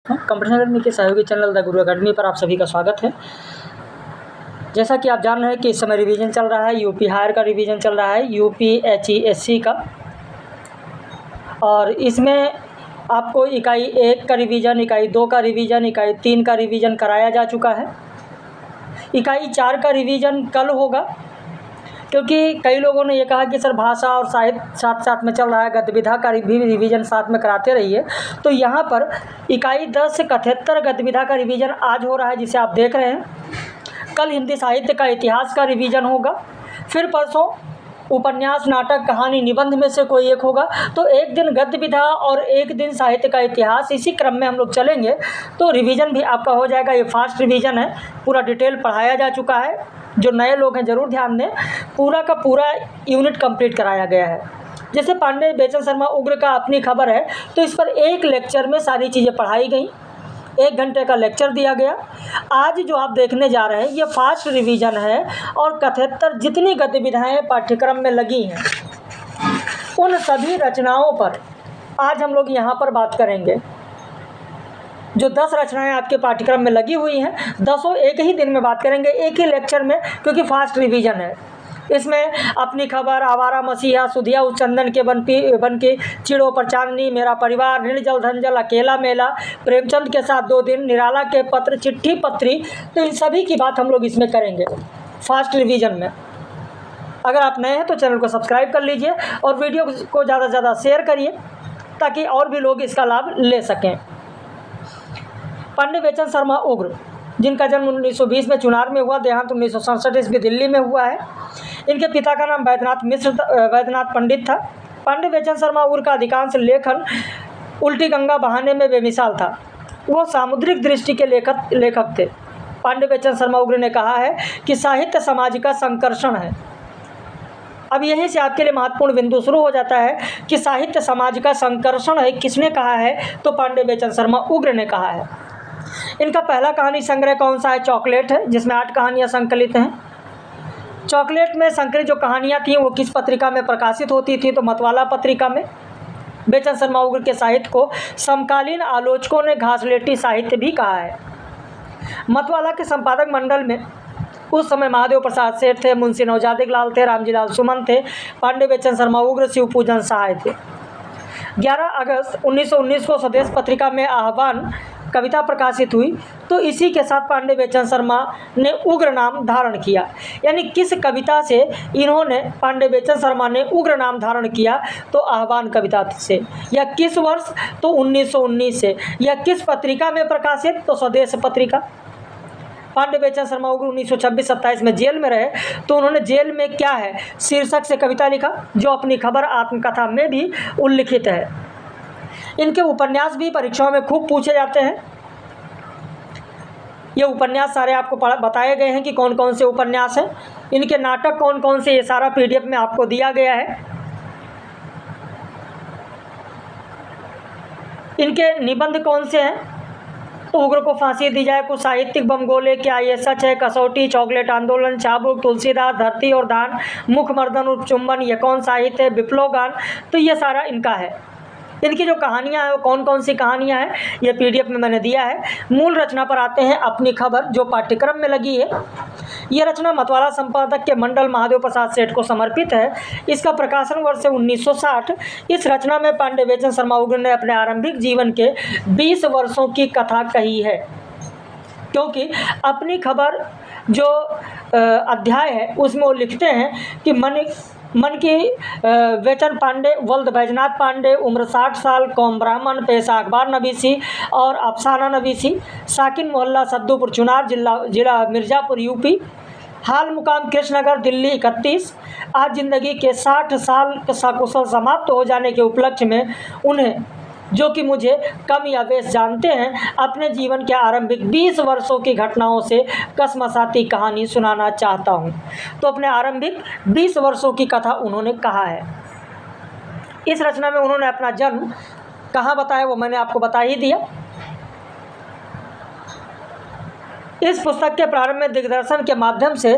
Computer academy के सहयोगी channel the Guru academy पर आप सभी का स्वागत है। जैसा कि आप जान रहे हैं कि इस समय रिवीजन चल रहा है, यूपी हायर का रिवीजन चल रहा है, यूपी HESC का। और इसमें आपको इकाई 1 का रिवीजन, इकाई 2 का रिवीजन, इकाई 3 का रिवीजन कराया जा चुका है। इकाई 4 का रिवीजन कल होगा, क्योंकि कई लोगों ने ये कहा कि सर भाषा और साहित्य साथ साथ में चल रहा है, गद्यविधा का भी रिवीजन साथ में कराते रहिए। तो यहाँ पर इकाई 10 71 गद्यविधा का रिवीजन आज हो रहा है, जिसे आप देख रहे हैं। कल हिंदी साहित्य का इतिहास का रिवीजन होगा, फिर परसों उपन्यास, नाटक, कहानी, निबंध में से कोई एक होगा। तो एक दिन गद्यविधा और एक दिन साहित्य का इतिहास, इसी क्रम में हम लोग चलेंगे। तो रिवीजन भी आपका हो जाएगा। ये फास्ट रिवीजन है, पूरा डिटेल पढ़ाया जा चुका है। जो नए लोग हैं ज़रूर ध्यान दें, पूरा का पूरा यूनिट कंप्लीट कराया गया है। जैसे पांडे बेचन शर्मा उग्र का अपनी खबर है, तो इस पर एक लेक्चर में सारी चीज़ें पढ़ाई गई, 1 घंटे का लेक्चर दिया गया। आज जो आप देखने जा रहे हैं ये फास्ट रिवीजन है, और 71 जितनी गतिविधियाँ पाठ्यक्रम में लगी हैं उन सभी रचनाओं पर आज हम लोग यहाँ पर बात करेंगे। जो 10 रचनाएं आपके पाठ्यक्रम में लगी हुई हैं, 10 एक ही दिन में बात करेंगे, एक ही लेक्चर में, क्योंकि फास्ट रिवीजन है। इसमें अपनी खबर, आवारा मसीहा, सुधिया उस चंदन के बन के, चिड़ों पर चांदनी, मेरा परिवार, निर्जल धनजल, अकेला मेला, प्रेमचंद के साथ 2 दिन, निराला के पत्र, चिट्ठी पत्री, तो इन सभी की बात हम लोग इसमें करेंगे फास्ट रिवीजन में। अगर आप नए हैं तो चैनल को सब्सक्राइब कर लीजिए और वीडियो को ज़्यादा से ज़्यादा शेयर करिए, ताकि और भी लोग इसका लाभ ले सकें। पांडे बेचन शर्मा उग्र, जिनका जन्म 1920 में चुनार में हुआ, देहांत 1967 ईस्वी दिल्ली में हुआ है। इनके पिता का नाम वैद्यनाथ पंडित था। पांडे बेचन शर्मा उग्र का अधिकांश लेखन उल्टी गंगा बहाने में बेमिसाल था। वो सामुद्रिक दृष्टि के लेखक थे। पांडे बेचन शर्मा उग्र ने कहा है कि साहित्य समाज का संकर्षण है। अब यहीं से आपके लिए महत्वपूर्ण बिंदु शुरू हो जाता है कि साहित्य समाज का संकर्षण है, किसने कहा है? तो पांडे बेचन शर्मा उग्र ने कहा है। इनका पहला कहानी संग्रह कौन सा है? चॉकलेट है, जिसमें 8 कहानियाँ संकलित हैं। चॉकलेट में संकलित जो कहानियाँ थीं वो किस पत्रिका में प्रकाशित होती थी? तो मतवाला पत्रिका में। बेचन शर्मा उग्र के साहित्य को समकालीन आलोचकों ने घासलेटी साहित्य भी कहा है। मतवाला के संपादक मंडल में उस समय महादेव प्रसाद सेठ थे, मुंशी नौजादिक लाल थे, रामजी लाल सुमन थे, पांडे बेचन शर्मा उग्र शिव पूजन सहाय थे। 11 अगस्त 1919 को स्वदेश पत्रिका में आह्वान कविता प्रकाशित हुई, तो इसी के साथ पांडे बेचन शर्मा ने उग्र नाम धारण किया। यानी किस कविता से इन्होंने, पांडे बेचन शर्मा ने उग्र नाम धारण किया? तो आह्वान कविता से। या किस वर्ष? तो 1919 से। या किस पत्रिका में प्रकाशित? तो स्वदेश पत्रिका। पांडे बेचन शर्मा उग्र 1926-27 में जेल में रहे, तो उन्होंने जेल में क्या है शीर्षक से कविता लिखा, जो अपनी खबर आत्मकथा में भी उल्लिखित है। इनके उपन्यास भी परीक्षाओं में खूब पूछे जाते हैं। ये उपन्यास सारे आपको बताए गए हैं कि कौन कौन से उपन्यास हैं। इनके नाटक कौन कौन से, ये सारा PDF में आपको दिया गया है। इनके निबंध कौन से हैं? तो उग्र को फांसी दी जाए, कुछ साहित्यिक बम गोले, क्या ये सच है, कसौटी, चॉकलेट आंदोलन, चाबुक, तुलसीदास, धरती और दान, मुखमर्दन उर्फ चुंबन, ये कौन साहित्य है, विप्लव गान, तो ये सारा इनका है। इनकी जो कहानियाँ हैं वो कौन कौन सी कहानियाँ हैं, ये PDF में मैंने दिया है। मूल रचना पर आते हैं। अपनी खबर, जो पाठ्यक्रम में लगी है, ये रचना मतवाला संपादक के मंडल महादेव प्रसाद सेठ को समर्पित है। इसका प्रकाशन वर्ष है 1960। इस रचना में पांडे बेचन शर्मा उग्र ने अपने आरंभिक जीवन के 20 वर्षों की कथा कही है। क्योंकि अपनी खबर जो अध्याय है उसमें वो लिखते हैं कि मन की बेचन पांडे, वल्द बैजनाथ पांडे, उम्र 60 साल, कौम ब्राह्मण, पेशा अखबार नवीसी और अफसाना नवीसी, साकिन मोहल्ला सद्दूपुर चुनार, जिला मिर्ज़ापुर UP, हाल मुकाम कृष्णनगर दिल्ली 31। आज ज़िंदगी के 60 साल सकुशल समाप्त हो जाने के उपलक्ष्य में उन्हें, जो कि मुझे कम या बेश जानते हैं, अपने जीवन के आरंभिक 20 वर्षों की घटनाओं से कसमसाती कहानी सुनाना चाहता हूं। तो अपने आरंभिक 20 वर्षों की कथा उन्होंने कहा है। इस रचना में उन्होंने अपना जन्म कहाँ बताया वो मैंने आपको बता ही दिया। इस पुस्तक के प्रारंभ में दिग्दर्शन के माध्यम से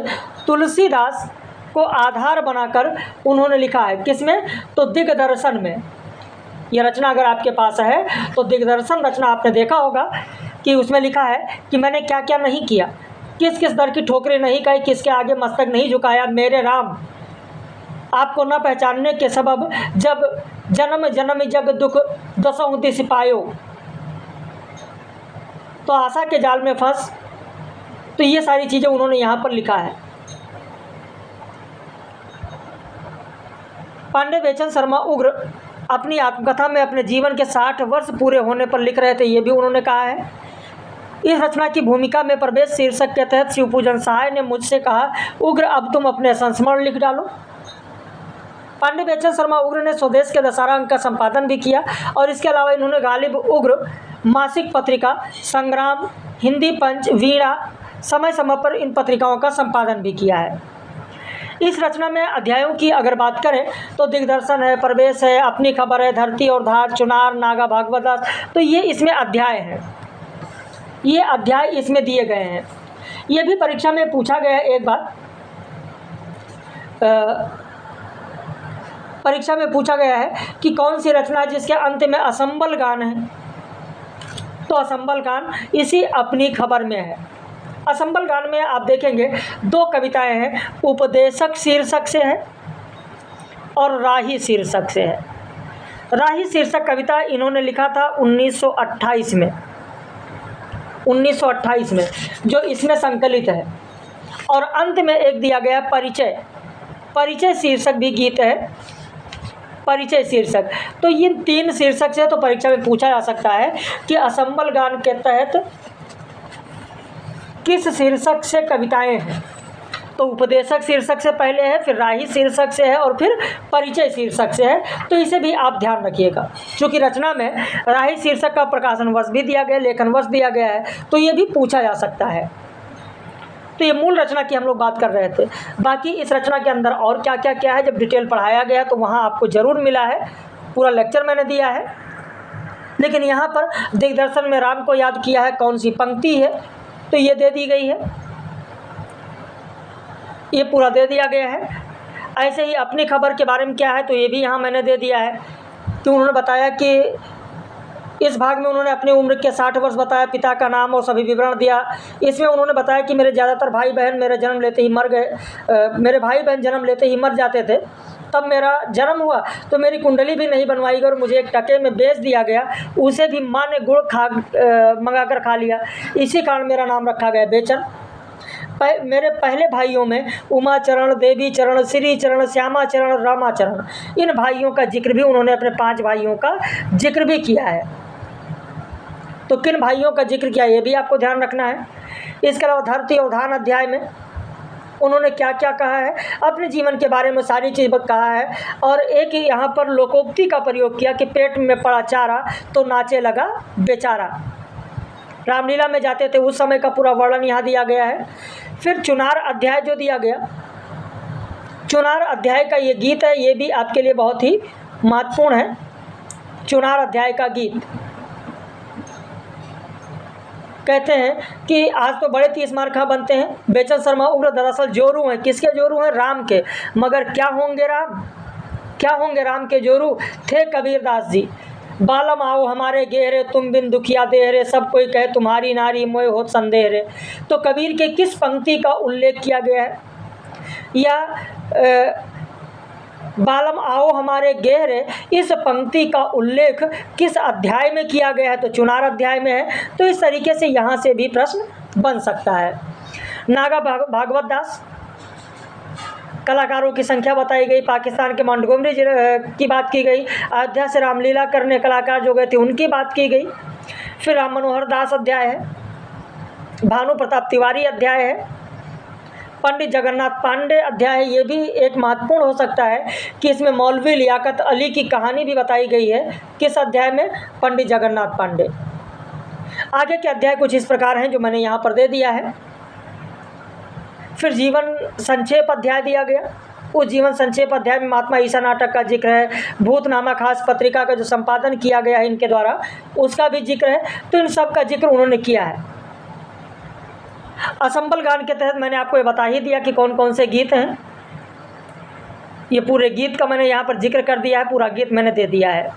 तुलसीदास को आधार बनाकर उन्होंने लिखा है। किसमें? तो दिग्दर्शन में। ये रचना अगर आपके पास है तो दिग्दर्शन रचना आपने देखा होगा कि उसमें लिखा है कि मैंने क्या क्या नहीं किया, किस किस दर की ठोकरें नहीं खाई, किसके आगे मस्तक नहीं झुकाया, मेरे राम आपको न पहचानने के सबब जब जन्म जन्म जग दुख दसों दिस पायो, तो आशा के जाल में फंस। तो ये सारी चीज़ें उन्होंने यहाँ पर लिखा है। पांडे बेचन शर्मा उग्र अपनी आत्मकथा में अपने जीवन के 60 वर्ष पूरे होने पर लिख रहे थे, ये भी उन्होंने कहा है। इस रचना की भूमिका में प्रवेश शीर्षक के तहत शिवपूजन सहाय ने मुझसे कहा, उग्र अब तुम अपने संस्मरण लिख डालो। पांडे बेचन शर्मा उग्र ने स्वदेश के दशहरा अंक का संपादन भी किया और इसके अलावा इन्होंने गालिब उग्र मासिक पत्रिका, संग्राम, हिंदी पंच, वीणा, समय समय पर इन पत्रिकाओं का संपादन भी किया है। इस रचना में अध्यायों की अगर बात करें तो दिग्दर्शन है, प्रवेश है, अपनी खबर है, धरती और धार, चुनार, नागा भागवत दास, तो ये इसमें अध्याय हैं। ये अध्याय इसमें दिए गए हैं। ये भी परीक्षा में पूछा गया है। एक बार परीक्षा में पूछा गया है कि कौन सी रचना जिसके अंत में असंबल गान है, तो असंबल गान इसी अपनी खबर में है। असंबल गान में आप देखेंगे 2 कविताएं हैं, उपदेशक शीर्षक से है और राही शीर्षक से है। राही शीर्षक कविता इन्होंने लिखा था 1928 में, 1928 में, जो इसमें संकलित है। और अंत में एक दिया गया परिचय, परिचय शीर्षक भी गीत है, परिचय शीर्षक। तो ये 3 शीर्षक से तो परीक्षा में पूछा जा सकता है कि असंबल गान के तहत किस शीर्षक से कविताएं हैं। तो उपदेशक शीर्षक से पहले है, फिर राही शीर्षक से है और फिर परिचय शीर्षक से है। तो इसे भी आप ध्यान रखिएगा, क्योंकि रचना में राही शीर्षक का प्रकाशन वर्ष भी दिया गया, लेखन वर्ष दिया गया है, तो ये भी पूछा जा सकता है। तो ये मूल रचना की हम लोग बात कर रहे थे। बाकी इस रचना के अंदर और क्या क्या क्या है, जब डिटेल पढ़ाया गया तो वहाँ आपको ज़रूर मिला है, पूरा लेक्चर मैंने दिया है। लेकिन यहाँ पर दिग्दर्शन में राम को याद किया है, कौन सी पंक्ति है तो ये दे दी गई है, ये पूरा दे दिया गया है। ऐसे ही अपनी खबर के बारे में क्या है तो ये भी यहाँ मैंने दे दिया है कि उन्होंने बताया कि इस भाग में उन्होंने अपनी उम्र के 60 वर्ष बताया, पिता का नाम और सभी विवरण दिया। इसमें उन्होंने बताया कि मेरे ज़्यादातर भाई बहन मेरे जन्म लेते ही मर गए, मेरे भाई बहन जन्म लेते ही मर जाते थे। तब मेरा जन्म हुआ तो मेरी कुंडली भी नहीं बनवाई गई और मुझे एक टके में बेच दिया गया, उसे भी माँ ने गुड़ मंगा कर खा लिया। इसी कारण मेरा नाम रखा गया बेचन। मेरे पहले भाइयों में उमा चरण, देवी चरण, श्री चरण, श्यामा चरण, रामा चरण, इन भाइयों का जिक्र भी उन्होंने अपने 5 भाइयों का जिक्र भी किया है। तो किन भाइयों का जिक्र किया ये भी आपको ध्यान रखना है। इसके अलावा धरती और धान अध्याय में उन्होंने क्या क्या कहा है, अपने जीवन के बारे में सारी चीज़ कहा है। और एक ही यहाँ पर लोकोक्ति का प्रयोग किया कि पेट में पड़ा चारा तो नाचे लगा बेचारा। रामलीला में जाते थे उस समय का पूरा वर्णन यहाँ दिया गया है। फिर चुनार अध्याय जो दिया गया, चुनार अध्याय का ये गीत है, ये भी आपके लिए बहुत ही महत्वपूर्ण है। चुनार अध्याय का गीत कहते हैं कि आज तो बड़े 30 मार्खा बनते हैं। बेचन शर्मा उग्र दरअसल जोरू हैं। किसके जोरू हैं? राम के। मगर क्या होंगे राम, क्या होंगे राम के जोरू? थे कबीरदास जी। बालम आओ हमारे गेहरे, तुम बिन दुखिया देहरे, सब कोई कहे तुम्हारी नारी, मोय हो संदेह रे। तो कबीर के किस पंक्ति का उल्लेख किया गया है, या बालम आओ हमारे गहरे, इस पंक्ति का उल्लेख किस अध्याय में किया गया है? तो चुनार अध्याय में है। तो इस तरीके से यहाँ से भी प्रश्न बन सकता है। नागा भागवत दास, कलाकारों की संख्या बताई गई। पाकिस्तान के मोंटगोमरी की बात की गई। अयोध्या से रामलीला करने कलाकार जो गए थे उनकी बात की गई। फिर राम मनोहर दास अध्याय है, भानु प्रताप तिवारी अध्याय है, पंडित जगन्नाथ पांडे अध्याय है। ये भी एक महत्वपूर्ण हो सकता है कि इसमें मौलवी लियाकत अली की कहानी भी बताई गई है। किस अध्याय में? पंडित जगन्नाथ पांडे। आगे के अध्याय कुछ इस प्रकार हैं जो मैंने यहाँ पर दे दिया है। फिर जीवन संक्षेप अध्याय दिया गया। उस जीवन संक्षेप अध्याय में महात्मा ईसा नाटक का जिक्र है। भूतनामा खास पत्रिका का जो संपादन किया गया है इनके द्वारा, उसका भी जिक्र है। तो इन सब का जिक्र उन्होंने किया है। असंबल गान के तहत मैंने आपको ये बता ही दिया कि कौन कौन से गीत हैं। ये पूरे गीत का मैंने यहाँ पर जिक्र कर दिया है, पूरा गीत मैंने दे दिया है।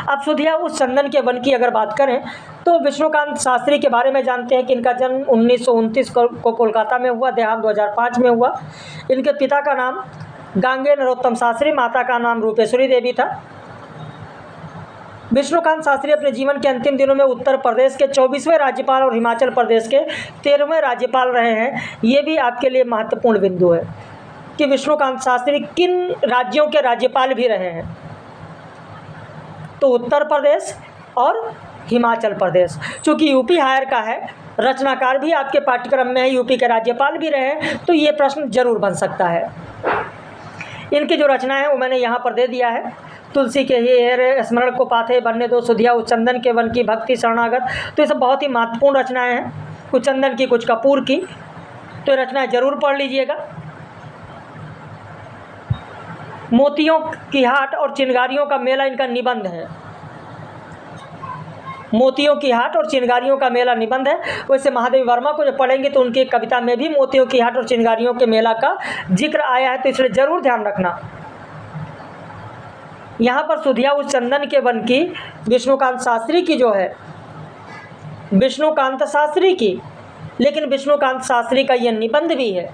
अब सुधिया उस चंदन के वन की अगर बात करें तो विष्णुकांत शास्त्री के बारे में जानते हैं कि इनका जन्म 1929 को कोलकाता में हुआ, देहांत 2005 में हुआ। इनके पिता का नाम गांगे नरोत्तम शास्त्री, माता का नाम रूपेश्वरी देवी था। विष्णुकांत शास्त्री अपने जीवन के अंतिम दिनों में उत्तर प्रदेश के 24वें राज्यपाल और हिमाचल प्रदेश के 13वें राज्यपाल रहे हैं। ये भी आपके लिए महत्वपूर्ण बिंदु है कि विष्णुकांत शास्त्री किन राज्यों के राज्यपाल भी रहे हैं। तो उत्तर प्रदेश और हिमाचल प्रदेश। चूँकि यूपी हायर का है, रचनाकार भी आपके पाठ्यक्रम में है, यूपी के राज्यपाल भी रहे हैं, तो ये प्रश्न जरूर बन सकता है। इनकी जो रचनाएं हैं वो मैंने यहाँ पर दे दिया है। तुलसी के हेर स्मरण को पाथे बनने दो, सुधिया उस चंदन के वन की भक्ति शरणागत। तो ये सब बहुत ही महत्वपूर्ण रचनाएं हैं, कुछ चंदन की कुछ कपूर की। तो ये रचनाएं जरूर पढ़ लीजिएगा। मोतियों की हाट और चिनगारियों का मेला इनका निबंध है। मोतियों की हाट और चिनगारियों का मेला निबंध है। वैसे महादेवी वर्मा को जब पढ़ेंगे तो उनकी कविता में भी मोतियों की हाट और चिनगारियों के मेला का जिक्र आया है, तो इसलिए जरूर ध्यान रखना। यहाँ पर सुधिया उस चंदन के वन की विष्णुकांत शास्त्री की जो है, विष्णुकांत शास्त्री की, लेकिन विष्णुकांत शास्त्री का यह निबंध भी है।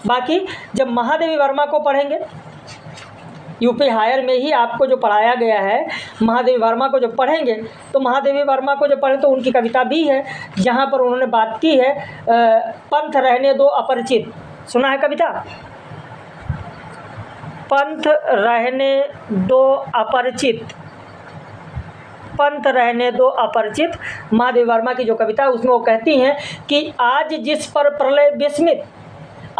बाकी जब महादेवी वर्मा को पढ़ेंगे, यूपी हायर में ही आपको जो पढ़ाया गया है, महादेवी वर्मा को जब पढ़ेंगे तो महादेवी वर्मा को जब पढ़ें तो उनकी कविता भी है जहाँ पर उन्होंने बात की है पंथ रहने दो अपरिचित। सुना है कविता? पंथ रहने दो अपरिचित, पंथ रहने दो अपरिचित। महादेवी वर्मा की जो कविता है उसमें वो कहती हैं कि आज जिस पर प्रलय विस्मित,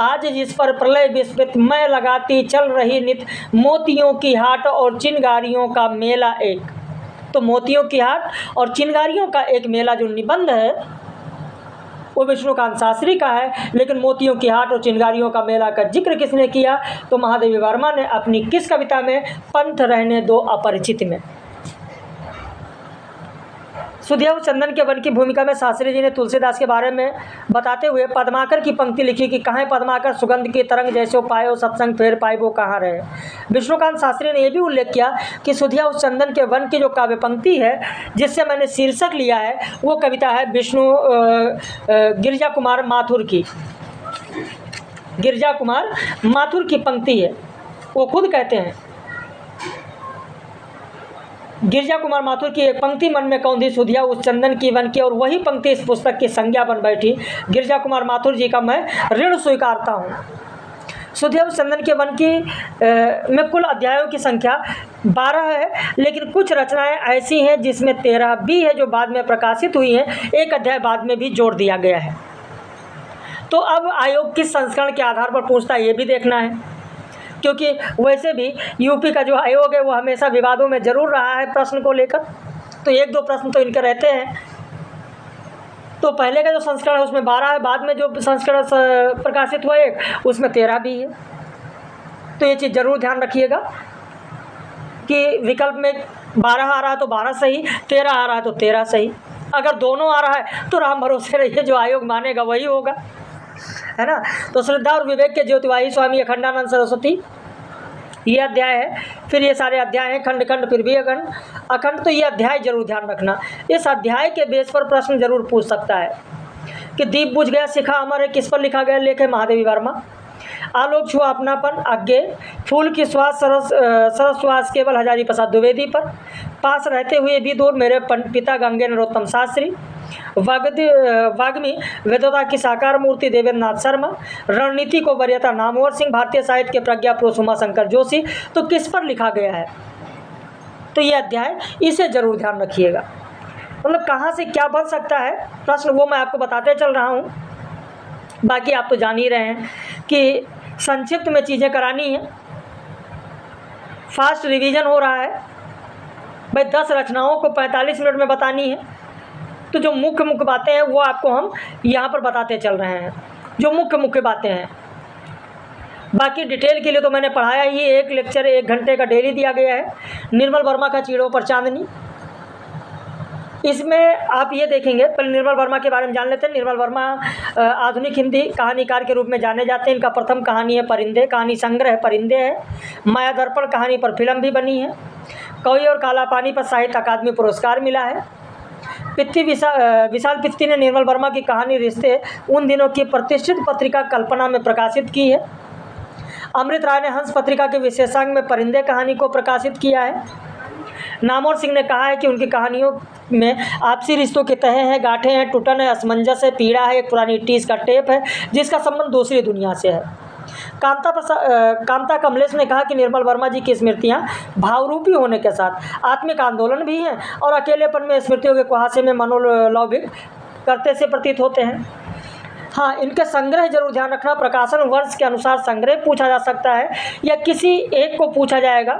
आज जिस पर प्रलय विस्मित मैं लगाती चल रही नित, मोतियों की हाट और चिनगारियों का मेला एक। तो मोतियों की हाट और चिनगारियों का एक मेला जो निबंध है वो विष्णुकांत शास्त्री का है, लेकिन मोतियों की हाट और चिनगारियों का मेला का जिक्र किसने किया? तो महादेवी वर्मा ने अपनी किस कविता में? पंथ रहने दो अपरिचित में। सुधिया उस चंदन के वन की भूमिका में शास्त्री जी ने तुलसीदास के बारे में बताते हुए पद्माकर की पंक्ति लिखी कि कहाँ पद्माकर सुगंध की तरंग जैसे पायो सत्संग फेर पाए वो कहाँ रहे। विष्णुकांत शास्त्री ने यह भी उल्लेख किया कि सुधिया उस चंदन के वन की जो काव्य पंक्ति है जिससे मैंने शीर्षक लिया है वो कविता है गिरिजा कुमार माथुर की। गिरिजा कुमार माथुर की पंक्ति है। वो खुद कहते हैं, गिरिजा कुमार माथुर की एक पंक्ति मन में कौंधी सुधिया उस चंदन की वन की, और वही पंक्ति इस पुस्तक की संज्ञा बन बैठी। गिरिजा कुमार माथुर जी का मैं ऋण स्वीकारता हूँ। सुधिया उस चंदन के वन की में कुल अध्यायों की संख्या 12 है, लेकिन कुछ रचनाएं ऐसी हैं जिसमें 13 भी है जो बाद में प्रकाशित हुई हैं। एक अध्याय बाद में भी जोड़ दिया गया है। तो अब आयोग किस संस्करण के आधार पर पूछता है ये भी देखना है, क्योंकि वैसे भी यूपी का जो आयोग है वो हमेशा विवादों में जरूर रहा है प्रश्न को लेकर। तो एक दो प्रश्न तो इनके रहते हैं। तो पहले का जो संस्करण है उसमें 12 है, बाद में जो संस्करण प्रकाशित हुआ एक उसमें 13 भी है। तो ये चीज़ जरूर ध्यान रखिएगा कि विकल्प में 12 आ रहा है तो 12 सही, 13 आ रहा है तो 13 सही। अगर दोनों आ रहा है तो राम भरोसे रहिए, जो आयोग मानेगा वही होगा, है ना। तो श्रद्धा और विवेक के ज्योतिवाही स्वामी अखंडानंद सरस्वती ये अध्याय है। फिर ये सारे अध्याय हैं खंड खंड फिर भी अखंड। तो ये अध्याय जरूर ध्यान रखना। इस अध्याय के बेस पर प्रश्न जरूर पूछ सकता है कि दीप बुझ गया शिखा अमर है किस पर लिखा गया? लेख है महादेवी वर्मा। आलोक छुआ अपनापन आगे, फूल की श्वास सरस श्वास केवल हजारी प्रसाद द्विवेदी पर। पास रहते हुए भी दूर मेरे पिता गंगे नरोत्तम शास्त्री। वाग्मी वेदोता की साकार मूर्ति देवेंद्र नाथ शर्मा। रणनीति को वरीयता नामवर सिंह। भारतीय साहित्य के प्रज्ञा पुरुष उमा शंकर जोशी। तो किस पर लिखा गया है? तो ये अध्याय इसे जरूर ध्यान रखिएगा। मतलब कहाँ से क्या बन सकता है प्रश्न वो मैं आपको बताते चल रहा हूँ। बाकी आप तो जान ही रहे हैं कि संक्षिप्त में चीज़ें करानी है, फास्ट रिवीजन हो रहा है भाई। 10 रचनाओं को 45 मिनट में बतानी है। तो जो मुख्य मुख्य बातें हैं वो आपको हम यहाँ पर बताते चल रहे हैं, जो मुख्य मुख्य बातें हैं। बाकी डिटेल के लिए तो मैंने पढ़ाया ही, एक लेक्चर 1 घंटे का डेली दिया गया है। निर्मल वर्मा का चीड़ों पर चांदनी, इसमें आप ये देखेंगे। पहले निर्मल वर्मा के बारे में जान लेते हैं। निर्मल वर्मा आधुनिक हिंदी कहानीकार के रूप में जाने जाते हैं। इनका प्रथम कहानी है परिंदे, कहानी संग्रह परिंदे है। माया दर्पण कहानी पर फिल्म भी बनी है। कौए और काला पानी पर साहित्य अकादमी पुरस्कार मिला है। विशाल पित्ती ने निर्मल वर्मा की कहानी रिश्ते उन दिनों की प्रतिष्ठित पत्रिका कल्पना में प्रकाशित की है। अमृत राय ने हंस पत्रिका के विशेषांक में परिंदे कहानी को प्रकाशित किया है। नामवर सिंह ने कहा है कि उनकी कहानियों में आपसी रिश्तों के तहे हैं, गांठें हैं, टूटन है, असमंजस है, पीड़ा है, एक पुरानी टीस का टेप है जिसका संबंध दूसरी दुनिया से है। कांता कमलेश ने कहा कि निर्मल वर्मा जी की स्मृतियां भावरूपी होने के साथ आत्मिक आंदोलन भी हैं और अकेलेपन में स्मृतियों के कुहासे में मनोलौभिक करते से प्रतीत होते हैं। हाँ, इनके संग्रह जरूर ध्यान रखना, प्रकाशन वर्ष के अनुसार संग्रह पूछा जा सकता है या किसी एक को पूछा जाएगा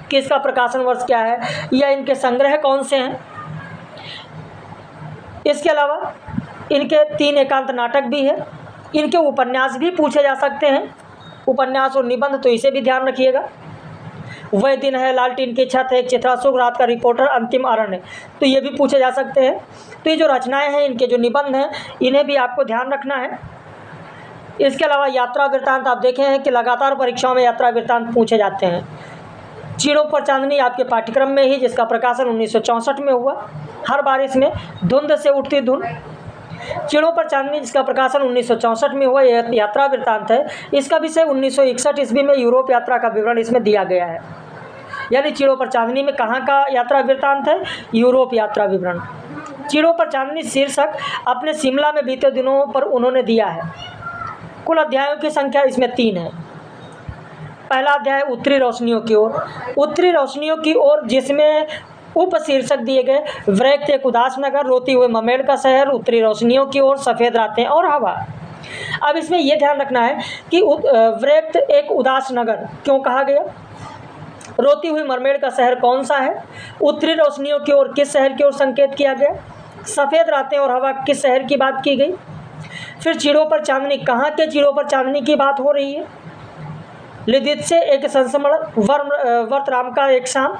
कि इसका प्रकाशन वर्ष क्या है या इनके संग्रह कौन से हैं। इसके अलावा इनके 3 एकांत नाटक भी है। इनके उपन्यास भी पूछे जा सकते हैं, उपन्यास और निबंध, तो इसे भी ध्यान रखिएगा। वह दिन है, लालटीन की छत है, एक चित्राशोक, रात का रिपोर्टर, अंतिम अरण्य, तो ये भी पूछे जा सकते हैं। तो ये जो रचनाएं हैं, इनके जो निबंध हैं, इन्हें भी आपको ध्यान रखना है। इसके अलावा यात्रा वृत्तांत आप देखे हैं कि लगातार परीक्षाओं में यात्रा वृत्तांत पूछे जाते हैं। चिड़ों पर चांदनी आपके पाठ्यक्रम में ही, जिसका प्रकाशन 1964 में हुआ। हर बारिश में धुंध से उठती धुन, चिड़ों पर चांदनी जिसका प्रकाशन 1964 में हुआ, यह यात्रा वृत्तांत है। इसका विषय 1961 ईस्वी में यूरोप यात्रा का विवरण इसमें दिया गया है। यानी चिड़ों पर चांदनी में कहाँ का यात्रा वृत्तांत है? यूरोप यात्रा विवरण। चिड़ों पर चांदनी शीर्षक अपने शिमला में बीते दिनों पर उन्होंने दिया है। कुल अध्यायों की संख्या इसमें 3 है। पहला अध्याय उत्तरी रोशनियों की ओर, उत्तरी रोशनियों की ओर, जिसमें उप शीर्षक दिए गए वृक्त एक उदास नगर, रोती हुए ममेड़ का शहर, उत्तरी रोशनियों की ओर, सफ़ेद रातें और हवा। अब इसमें यह ध्यान रखना है कि वृक्त एक उदास नगर क्यों कहा गया, रोती हुई मरमेड़ का शहर कौन सा है, उत्तरी रोशनियों की ओर किस शहर की ओर संकेत किया गया, सफ़ेद रातें और हवा किस शहर की बात की गई, फिर चिड़ों पर चांदनी, कहाँ के चिड़ों पर चांदनी की बात हो रही है, लिदित से एक संस्मरण, वर्तराम का एक शाम,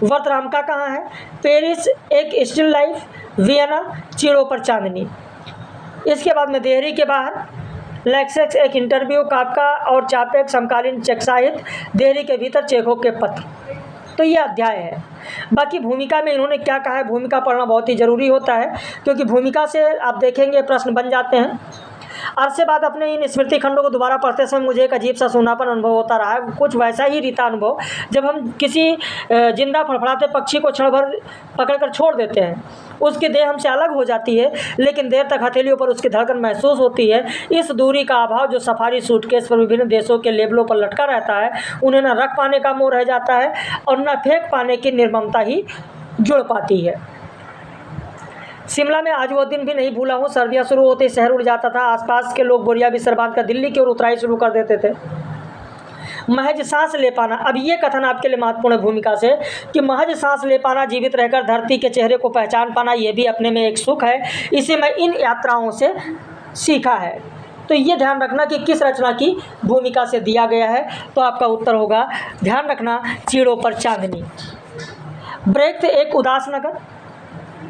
वर्तराम का कहाँ है, पेरिस एक स्टिल लाइफ, वियना चिड़ों पर चांदनी। इसके बाद में देहरी के बाहर, लेक्सेक्स एक इंटरव्यू, काफका और चापेक समकालीन चेक साहित्य, देहरी के भीतर चेखोव के पत्र। तो ये अध्याय है। बाकी भूमिका में इन्होंने क्या कहा है, भूमिका पढ़ना बहुत ही ज़रूरी होता है, क्योंकि भूमिका से आप देखेंगे प्रश्न बन जाते हैं। अरसे बाद अपने इन स्मृति खंडों को दोबारा पढ़ते समय मुझे एक अजीब सा सूनापन अनुभव होता रहा है। कुछ वैसा ही रीता अनुभव जब हम किसी जिंदा फड़फड़ाते पक्षी को क्षण भर पकड़कर छोड़ देते हैं। उसकी देह हमसे अलग हो जाती है, लेकिन देर तक हथेलियों पर उसकी धड़कन महसूस होती है। इस दूरी का अभाव जो सफारी सूटकेस पर विभिन्न देशों के लेबलों पर लटका रहता है, उन्हें न रख पाने का मोह रह जाता है और न फेंक पाने की निर्ममता ही जुड़ पाती है। शिमला में आज वो दिन भी नहीं भूला हूँ। सर्दियाँ शुरू होते ही शहर उड़ जाता था। आसपास के लोग बोरिया बिस्तर बांध कर दिल्ली की ओर उतराई शुरू कर देते थे। महज सांस ले पाना, अब ये कथन आपके लिए महत्वपूर्ण है भूमिका से, कि महज सांस ले पाना, जीवित रहकर धरती के चेहरे को पहचान पाना, ये भी अपने में एक सुख है। इसे मैं इन यात्राओं से सीखा है। तो ये ध्यान रखना कि किस रचना की भूमिका से दिया गया है। तो आपका उत्तर होगा, ध्यान रखना, चिड़ों पर चांदनी। ब्रेक एक उदास नगर।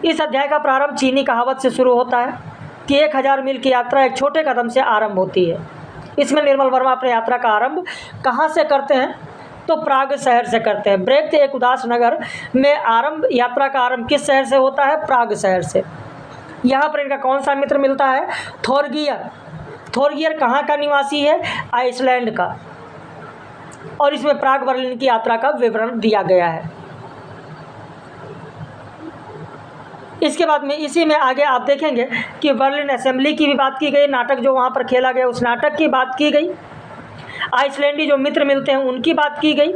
इस अध्याय का प्रारंभ चीनी कहावत से शुरू होता है कि 1000 मील की यात्रा एक छोटे कदम से आरंभ होती है। इसमें निर्मल वर्मा अपने यात्रा का आरंभ कहाँ से करते हैं? तो प्राग शहर से करते हैं। ब्रेक एक उदास नगर में यात्रा का आरंभ किस शहर से होता है? प्राग शहर से। यहाँ पर इनका कौन सा मित्र मिलता है? थोरगियर। थोरगियर कहाँ का निवासी है? आइसलैंड का। और इसमें प्राग बर्लिन की यात्रा का विवरण दिया गया है। इसके बाद में इसी में आगे आप देखेंगे कि बर्लिन असेंबली की भी बात की गई, नाटक जो वहाँ पर खेला गया उस नाटक की बात की गई, आइसलैंडी जो मित्र मिलते हैं उनकी बात की गई।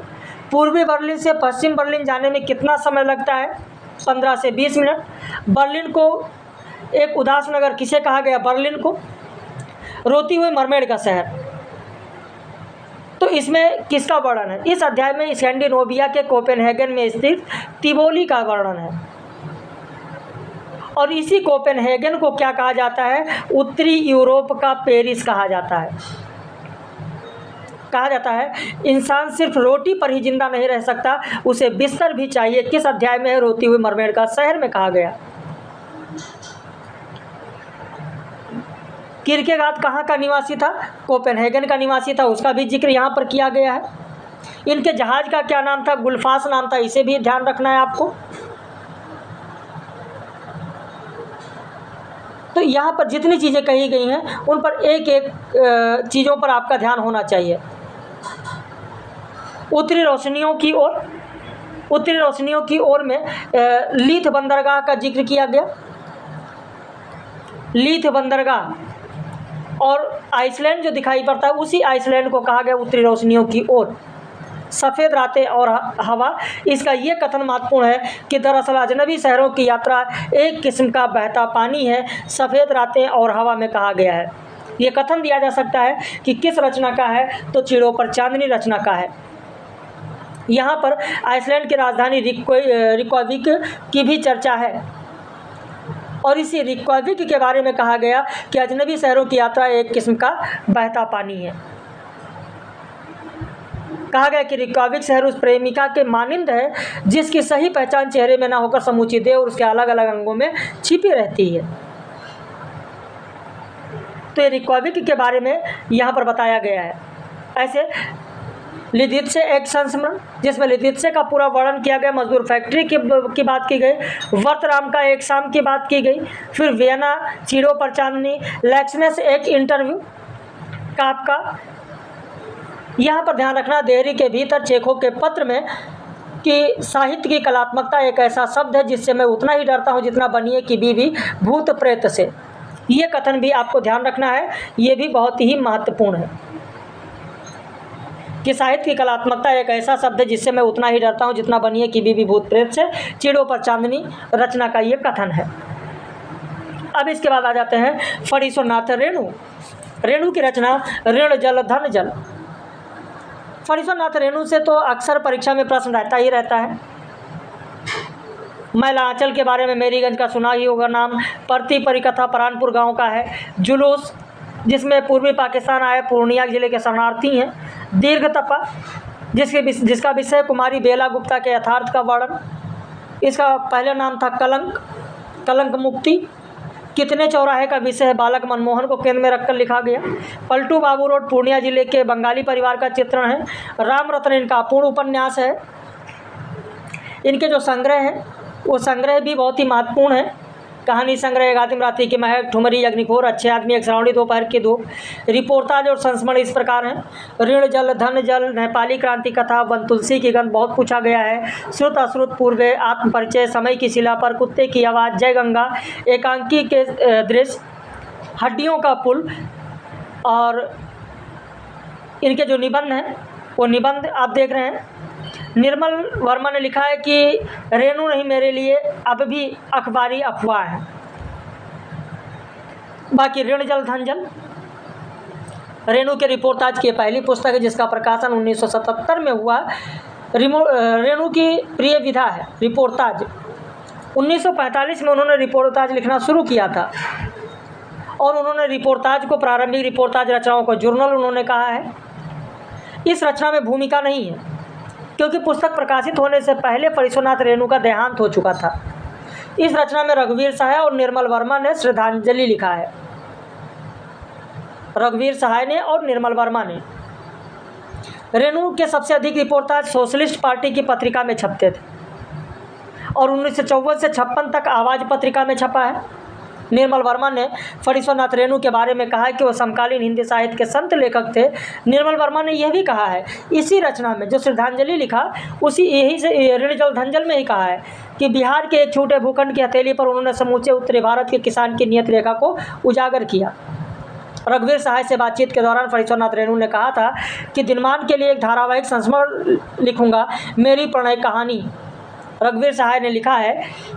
पूर्वी बर्लिन से पश्चिम बर्लिन जाने में कितना समय लगता है? 15 से 20 मिनट। बर्लिन को एक उदास नगर किसे कहा गया? बर्लिन को। रोती हुई मरमेड़ का शहर, तो इसमें किसका वर्णन है? इस अध्याय में स्कैंडिनेविया के कोपेनहेगन में स्थित तिबोली का वर्णन है। और इसी कोपेनहेगन को क्या कहा जाता है? उत्तरी यूरोप का पेरिस कहा जाता है। कहा जाता है इंसान सिर्फ रोटी पर ही जिंदा नहीं रह सकता, उसे बिस्तर भी चाहिए। किस अध्याय में है? रोती हुई मरमेड़ का शहर में कहा गया। किरकेगार्ड कहाँ का निवासी था? कोपेनहेगन का निवासी था, उसका भी जिक्र यहाँ पर किया गया है। इनके जहाज़ का क्या नाम था? गुलफास नाम था। इसे भी ध्यान रखना है आपको। तो यहाँ पर जितनी चीज़ें कही गई हैं उन पर एक एक चीज़ों पर आपका ध्यान होना चाहिए। उत्तरी रोशनियों की ओर में लीथ बंदरगाह का जिक्र किया गया। लीथ बंदरगाह और आइसलैंड जो दिखाई पड़ता है, उसी आइसलैंड को कहा गया उत्तरी रोशनियों की ओर। सफ़ेद रातें और हवा, इसका ये कथन महत्वपूर्ण है कि दरअसल अजनबी शहरों की यात्रा एक किस्म का बहता पानी है, सफ़ेद रातें और हवा में कहा गया है। ये कथन दिया जा सकता है कि किस रचना का है, तो चिड़ों पर चांदनी रचना का है। यहाँ पर आइसलैंड की राजधानी रिक्वाविक की भी चर्चा है और इसी रिक्वाविक के बारे में कहा गया कि अजनबी शहरों की यात्रा एक किस्म का बहता पानी है। कहा गया कि रिक्वाविक शहर उस प्रेमिका के मानिंद है जिसकी सही पहचान चेहरे में ना होकर समूची देह और उसके अलग अलग अंगों में छिपी रहती है। तो ये रिक्वाविक के बारे में यहाँ पर बताया गया है। ऐसे लिदित्से एक संस्मरण, जिसमें लिदित्से का पूरा वर्णन किया गया। मजदूर फैक्ट्री की बात की गई। वर्तराम का एक शाम की बात की गई। फिर वियना, चिड़ों पर चांदनी, लैक्सनेस एक इंटरव्यू, काफका। यहाँ पर ध्यान रखना, देहरी के भीतर चेखोव के पत्र में कि साहित्य की कलात्मकता एक ऐसा शब्द है जिससे मैं उतना ही डरता हूँ जितना बनिए की बीवी भूत प्रेत से। ये कथन भी आपको ध्यान रखना है, ये भी बहुत ही महत्वपूर्ण है कि साहित्य की कलात्मकता एक ऐसा शब्द है जिससे मैं उतना ही डरता हूँ जितना बनिए की बीवी भूत प्रेत से। चिड़ों पर चांदनी रचना का ये कथन है। अब इसके बाद आ जाते हैं फणीश्वरनाथ रेणु। रेणु की रचना ऋण जल धन जल। फणीश्वरनाथ रेणु से तो अक्सर परीक्षा में प्रश्न रहता ही रहता है। मैलांचल के बारे में मेरीगंज का सुना ही होगा नाम। परती परिकथा परानपुर गांव का है। जुलूस, जिसमें पूर्वी पाकिस्तान आए पूर्णिया जिले के शरणार्थी हैं। दीर्घ तपा, जिसका विषय कुमारी बेला गुप्ता के यथार्थ का वर्णन। इसका पहला नाम था कलंक मुक्ति। कितने चौराहे का विषय है बालक मनमोहन को केंद्र में रखकर लिखा गया। पलटू बाबू रोड पूर्णिया जिले के बंगाली परिवार का चित्रण है। राम रतन इनका पूर्ण उपन्यास है। इनके जो संग्रह हैं वो संग्रह भी बहुत ही महत्वपूर्ण है। कहानी संग्रह, गातिम रात्रि की महक, ठुमरी, अग्निखोर, अच्छे आदमी, एक श्रावणी, दोपहर की धूप। रिपोर्टाज और संस्मरण इस प्रकार हैं। ऋण जल धन जल, नेपाली क्रांति कथा, वन तुलसी की गंध बहुत पूछा गया है। श्रुत अश्रुत पूर्वे, आत्मपरिचय, समय की शिला पर, कुत्ते की आवाज़, जय गंगा, एकांकी के दृश्य, हड्डियों का पुल। और इनके जो निबंध हैं वो निबंध आप देख रहे हैं। निर्मल वर्मा ने लिखा है कि रेणु नहीं मेरे लिए अब भी अखबारी अफवाह है। बाकी ऋण जल धन जल रेणु के रिपोर्टाज की पहली पुस्तक है जिसका प्रकाशन 1977 में हुआ। रेणु की प्रिय विधा है रिपोर्टाज। 1945 में उन्होंने रिपोर्टाज लिखना शुरू किया था और उन्होंने रिपोर्टाज को प्रारंभिक रिपोर्टाज रचनाओं को जर्नल उन्होंने कहा है। इस रचना में भूमिका नहीं है क्योंकि पुस्तक प्रकाशित होने से पहले फणीश्वरनाथ रेणु का देहांत हो चुका था। इस रचना में रघुवीर सहाय और निर्मल वर्मा ने श्रद्धांजलि लिखा है। रघुवीर सहाय ने और निर्मल वर्मा ने। रेणु के सबसे अधिक रिपोर्टाज सोशलिस्ट पार्टी की पत्रिका में छपते थे और 1954 से 56 तक आवाज़ पत्रिका में छपा है। निर्मल वर्मा ने फणीश्वरनाथ रेणु के बारे में कहा है कि वह समकालीन हिंदी साहित्य के संत लेखक थे। निर्मल वर्मा ने यह भी कहा है इसी रचना में जो श्रद्धांजलि लिखा उसी यही से ऋण जल धनजल में ही कहा है कि बिहार के एक छोटे भूखंड की हथेली पर उन्होंने समूचे उत्तरी भारत के किसान की नियत रेखा को उजागर किया। रघुवीर सहाय से बातचीत के दौरान फणीश्वरनाथ रेणु ने कहा था कि दिनमान के लिए एक धारावाहिक संस्मरण लिखूंगा, मेरी प्रणय कहानी। रघुवीर सहाय ने लिखा है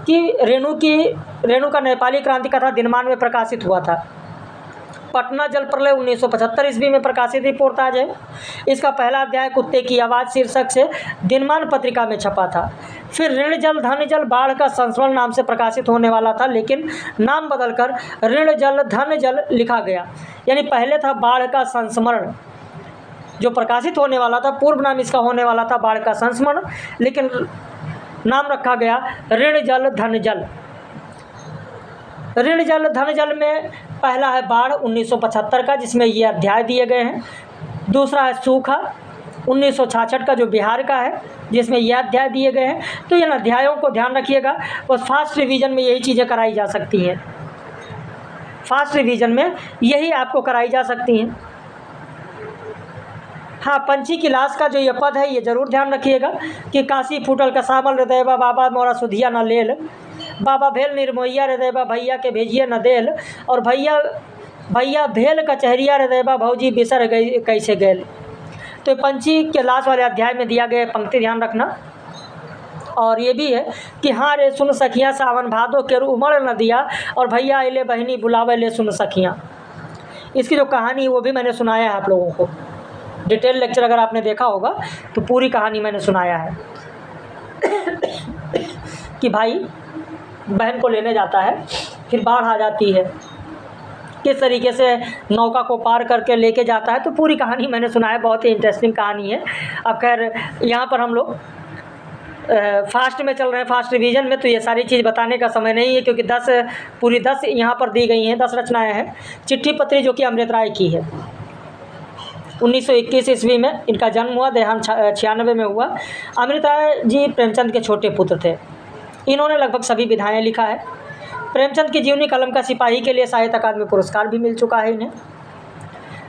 कि रेणु का नेपाली क्रांति कथा दिनमान में प्रकाशित हुआ था। पटना जल प्रलय 1975 ईस्वी में प्रकाशित रिपोर्टाज है। इसका पहला अध्याय कुत्ते की आवाज़ शीर्षक से दिनमान पत्रिका में छपा था। फिर ऋण जल धन जल बाढ़ का संस्मरण नाम से प्रकाशित होने वाला था, लेकिन नाम बदलकर ऋण जल धन जल लिखा गया। यानी पहले था बाढ़ का संस्मरण जो प्रकाशित होने वाला था, पूर्व नाम इसका होने वाला था बाढ़ का संस्मरण, लेकिन नाम रखा गया ऋण जल धन जल। ऋण जल धन जल में पहला है बाढ़ 1975 का जिसमें ये अध्याय दिए गए हैं। दूसरा है सूखा 1966 का जो बिहार का है, जिसमें ये अध्याय दिए गए हैं। तो इन अध्यायों को ध्यान रखिएगा, बस फास्ट रिवीजन में यही चीज़ें कराई जा सकती हैं, फास्ट रिवीजन में यही आपको कराई जा सकती हैं। हाँ, पंछी की लाश का जो ये पद है ये ज़रूर ध्यान रखिएगा कि काशी फूटल का सामल हृदयबा बाबा मोरा सुधिया न लेल, बाबा भेल निर्मोहिया हृदयबा भैया के भेजिए न देल, और भैया भेल कचहरिया हृदयबा भौजी बिसर गई कैसे गैल। तो पंछी के लाश वाले अध्याय में दिया गया पंक्ति ध्यान रखना। और ये भी है कि हाँ रे सुन सखियाँ सावन भादो के उमड़ न दिया, और भैया अले बहनी बुलावे ले सुन सखियाँ। इसकी जो कहानी है वो भी मैंने सुनाया है आप लोगों को, डिटेल लेक्चर अगर आपने देखा होगा तो पूरी कहानी मैंने सुनाया है कि भाई बहन को लेने जाता है, फिर बाढ़ आ जाती है, किस तरीके से नौका को पार करके लेके जाता है, तो पूरी कहानी मैंने सुना है। बहुत ही इंटरेस्टिंग कहानी है। अब खैर यहाँ पर हम लोग फास्ट में चल रहे हैं, फास्ट रिवीजन में, तो ये सारी चीज़ बताने का समय नहीं है, क्योंकि 10 यहाँ पर दी गई हैं, 10 रचनाएँ हैं। चिट्ठी पत्री जो कि अमृत राय की है, 1921 ईस्वी में इनका जन्म हुआ, देहांत 96 में हुआ। अमृत राय जी प्रेमचंद के छोटे पुत्र थे। इन्होंने लगभग सभी विधाएँ लिखा है। प्रेमचंद की जीवनी कलम का सिपाही के लिए साहित्य अकादमी पुरस्कार भी मिल चुका है इन्हें।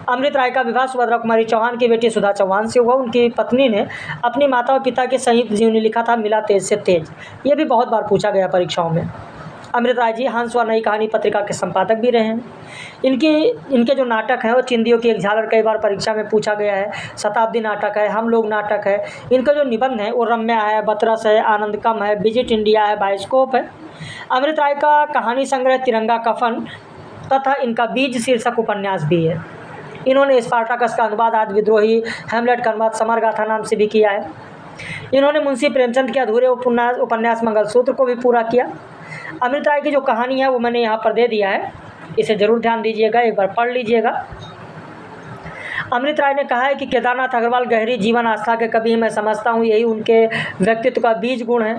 अमृत राय का विवाह सुभद्रा कुमारी चौहान की बेटी सुधा चौहान से हुआ। उनकी पत्नी ने अपनी माता और पिता के संयुक्त जीवनी लिखा था, मिला तेज से तेज। ये भी बहुत बार पूछा गया परीक्षाओं में। अमृत राय जी हंस व नई कहानी पत्रिका के संपादक भी रहे हैं। इनके जो नाटक हैं वो चिंदियों की एक झालर, कई बार परीक्षा में पूछा गया है। शताब्दी नाटक है, हम लोग नाटक है। इनका जो निबंध है वो रम्या है, बतरस है, आनंद कम है, विजिट इंडिया है, बायोस्कोप है। अमृत राय का कहानी संग्रह तिरंगा कफन तथा इनका बीज शीर्षक उपन्यास भी है। इन्होंने स्पार्टाकस का अनुवाद आदि विद्रोही, हैमलेट का अनुवाद समर गाथा नाम से भी किया है। इन्होंने मुंशी प्रेमचंद के अधूरे उपन्यास मंगलसूत्र को भी पूरा किया। अमृत राय की जो कहानी है वो मैंने यहाँ पर दे दिया है, इसे ज़रूर ध्यान दीजिएगा, एक बार पढ़ लीजिएगा। अमृत राय ने कहा है कि केदारनाथ अग्रवाल गहरी जीवन आस्था के कवि मैं समझता हूँ, यही उनके व्यक्तित्व का बीज गुण है।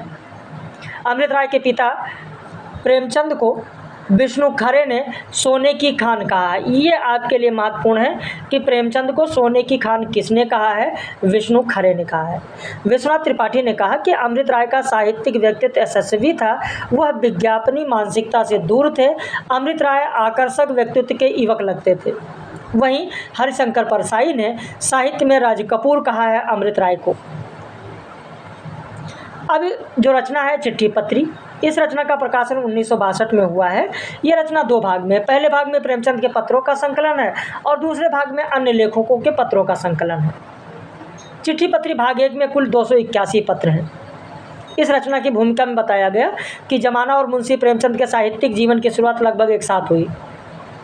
अमृत राय के पिता प्रेमचंद को विष्णु खरे ने सोने की खान कहा है। ये आपके लिए महत्वपूर्ण है कि प्रेमचंद को सोने की खान किसने कहा है? विष्णु खरे ने कहा है। विश्वनाथ त्रिपाठी ने कहा कि अमृत राय का साहित्यिक व्यक्तित्व यशस्वी था, वह विज्ञापनी मानसिकता से दूर थे। अमृत राय आकर्षक व्यक्तित्व के युवक लगते थे। वहीं हरिशंकर परसाई ने साहित्य में राज कपूर कहा है अमृत राय को। अब जो रचना है चिट्ठी पत्री, इस रचना का प्रकाशन 1962 में हुआ है। ये रचना 2 भाग में, पहले भाग में प्रेमचंद के पत्रों का संकलन है और दूसरे भाग में अन्य लेखकों के पत्रों का संकलन है। चिट्ठी पत्री भाग 1 में कुल 281 पत्र हैं। इस रचना की भूमिका में बताया गया कि जमाना और मुंशी प्रेमचंद के साहित्यिक जीवन की शुरुआत लगभग एक साथ हुई।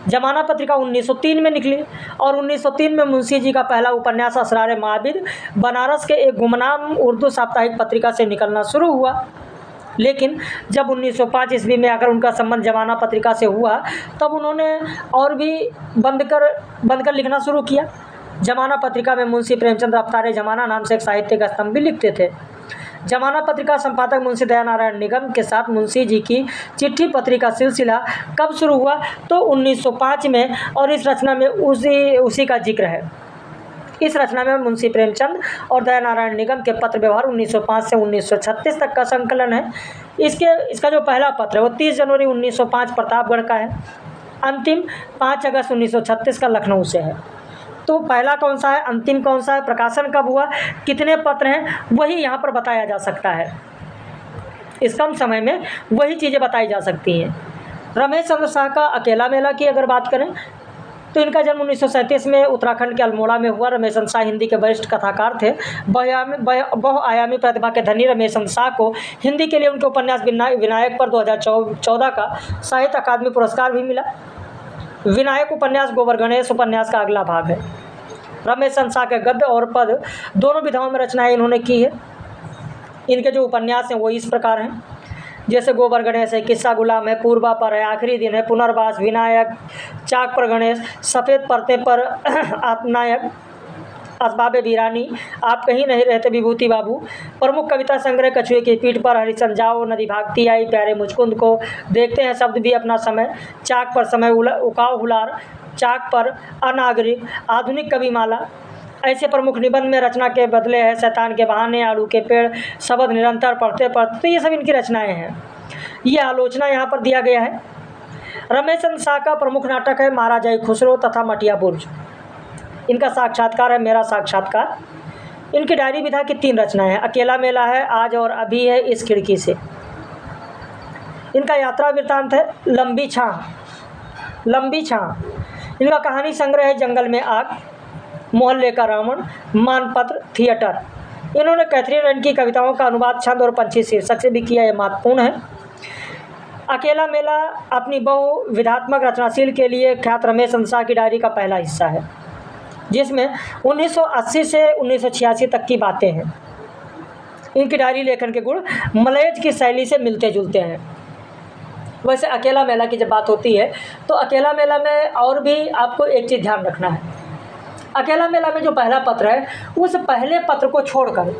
जमाना पत्रिका 1903 में निकली और 1903 में मुंशी जी का पहला उपन्यास असरार माबिद बनारस के एक गुमनाम उर्दू साप्ताहिक पत्रिका से निकलना शुरू हुआ। लेकिन जब 1905 ईस्वी में आकर उनका संबंध जमाना पत्रिका से हुआ, तब उन्होंने और भी बंद कर लिखना शुरू किया। जमाना पत्रिका में मुंशी प्रेमचंद रफ्तार जमाना नाम से एक साहित्यिक स्तंभ भी लिखते थे। जमाना पत्रिका संपादक मुंशी दयानारायण निगम के साथ मुंशी जी की चिट्ठी पत्री का सिलसिला कब शुरू हुआ? तो 1905 में, और इस रचना में उसी का जिक्र है। इस रचना में मुंशी प्रेमचंद और दयानारायण निगम के पत्र व्यवहार 1905 से 1936 तक का संकलन है। इसका जो पहला पत्र है वो 30 जनवरी 1905 प्रतापगढ़ का है। अंतिम 5 अगस्त 1936 का लखनऊ से है। तो पहला कौन सा है, अंतिम कौन सा है, प्रकाशन कब हुआ, कितने पत्र हैं, वही यहाँ पर बताया जा सकता है। इस कम समय में वही चीज़ें बताई जा सकती हैं। रमेश चंद्र शाह का अकेला मेला की अगर बात करें तो इनका जन्म 1937 में उत्तराखंड के अल्मोड़ा में हुआ। रमेश चंद्र शाह हिंदी के वरिष्ठ कथाकार थे। बहुआयामी प्रतिभा के धनी रमेश चंद्र शाह को हिंदी के लिए उनके उपन्यास विनायक पर 2014 का साहित्य अकादमी पुरस्कार भी मिला। विनायक उपन्यास गोबर गणेश उपन्यास का अगला भाग है। रमेश चंद्र शाह के गद्य और पद दोनों विधाओं में रचनाएं इन्होंने की है। इनके जो उपन्यास हैं वो इस प्रकार हैं, जैसे गोबर गणेश है, किस्सा गुलाम है, पूर्वा पर है, आखिरी दिन है, पुनर्वास, विनायक, चाक पर गणेश, सफ़ेद पर्दे पर आत्मनायक, असबाबे वीरानी, आप कहीं नहीं रहते विभूति बाबू, प्रमुख कविता संग्रह कछुए की पीठ पर, हरिचंद जाओ, नदी भागती आई, प्यारे मुचकुंद को, देखते हैं शब्द भी अपना समय, चाक पर समय, उकाव हुलार, चाक पर, अनागरिक, आधुनिक कविमाला, ऐसे प्रमुख निबंध में रचना के बदले है शैतान के बहाने, आड़ू के पेड़, शब्द निरंतर पढ़ते पढ़ते, तो ये सब इनकी रचनाएं हैं। ये आलोचना यहाँ पर दिया गया है। रमेश चंद्र शाह का प्रमुख नाटक है महाराजा खुसरो तथा मटिया बुर्ज। इनका साक्षात्कार है मेरा साक्षात्कार। इनकी डायरी विधा की 3 रचनाएं हैं। अकेला मेला है, आज और अभी है, इस खिड़की से। इनका यात्रा वृत्तांत है लंबी छां। लंबी छां। इनका कहानी संग्रह है जंगल में आग, मोहल्ले का रावण, मानपत्र, थिएटर। इन्होंने कैथरीन रन की कविताओं का अनुवाद छंद और पंछी शीर्षक से भी किया, यह महत्वपूर्ण है। अकेला मेला अपनी बहुविधात्मक रचनाशील के लिए ख्यात रमेश चंद्र शाह की डायरी का पहला हिस्सा है, जिसमें 1980 से 1986 तक की बातें हैं। इनकी डायरी लेखन के गुण मलयज की शैली से मिलते जुलते हैं। वैसे अकेला मेला की जब बात होती है तो अकेला मेला में और भी आपको एक चीज़ ध्यान रखना है। अकेला मेला में जो पहला पत्र है, उस पहले पत्र को छोड़कर,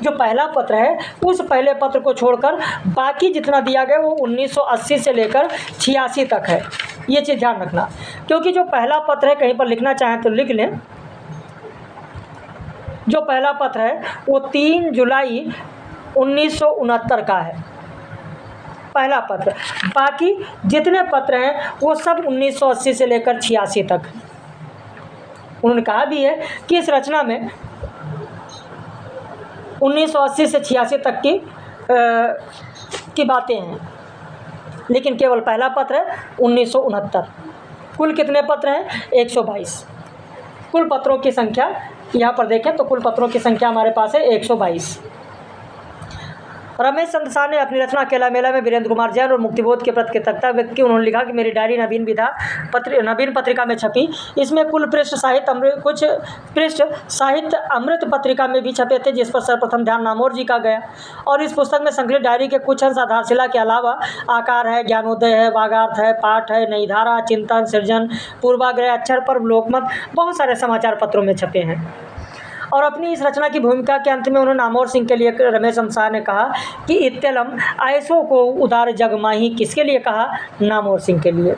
जो पहला पत्र है उस पहले पत्र को छोड़कर बाकी जितना दिया गया वो 1980 से लेकर 86 तक है। ये चीज़ ध्यान रखना, क्योंकि जो पहला पत्र है, कहीं पर लिखना चाहें तो लिख लें, जो पहला पत्र है वो 3 जुलाई 1969 का है, पहला पत्र। बाकी जितने पत्र हैं वो सब 1980 से लेकर 86 तक। उन्होंने कहा भी है कि इस रचना में 1980 से 86 तक की बातें हैं, लेकिन केवल पहला पत्र है 1969। कुल कितने पत्र हैं? 122। कुल पत्रों की संख्या यहाँ पर देखें तो कुल पत्रों की संख्या हमारे पास है 122। रमेश चंद्र शाह ने अपनी रचना अकेला मेला में वीरेंद्र कुमार जैन और मुक्तिबोध के प्रति कृतज्ञता व्यक्त की। उन्होंने लिखा कि मेरी डायरी नवीन पत्रिका में छपी। इसमें कुछ पृष्ठ साहित्य अमृत पत्रिका में भी छपे थे, जिस पर सर्वप्रथम ध्यान नामोर जी का गया। और इस पुस्तक में संकलित डायरी के कुछ अंश आधारशिला के अलावा आकार है, ज्ञानोदय है, वागार्थ है, पाठ है, नई धारा, चिंतन, सृजन, पूर्वाग्रह, अक्षर पर्व, लोकमत, बहुत सारे समाचार पत्रों में छपे हैं। और अपनी इस रचना की भूमिका के अंत में उन्होंने नामोर सिंह के लिए रमेश चंद्र शाह ने कहा कि इत्तेलम ऐसो को उदार जग माही। किसके लिए कहा? नामोर सिंह के लिए।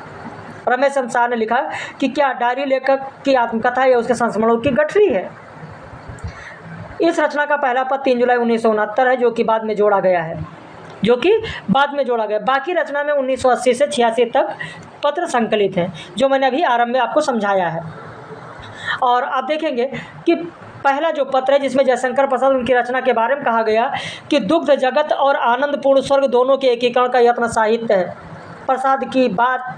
रमेश चंद्र शाह ने लिखा कि क्या डायरी लेखक की आत्मकथा या उसके संस्मरणों की गठरी है। इस रचना का पहला पत्र 3 जुलाई 1969 है, जो कि बाद में जोड़ा गया। बाकी रचना में 1980 से 86 तक पत्र संकलित हैं, जो मैंने अभी आरंभ में आपको समझाया है। और आप देखेंगे कि पहला जो पत्र है, जिसमें जयशंकर प्रसाद उनकी रचना के बारे में कहा गया कि दुग्ध जगत और आनंदपूर्ण स्वर्ग दोनों के एकीकरण का यत्न साहित्य है। प्रसाद की बात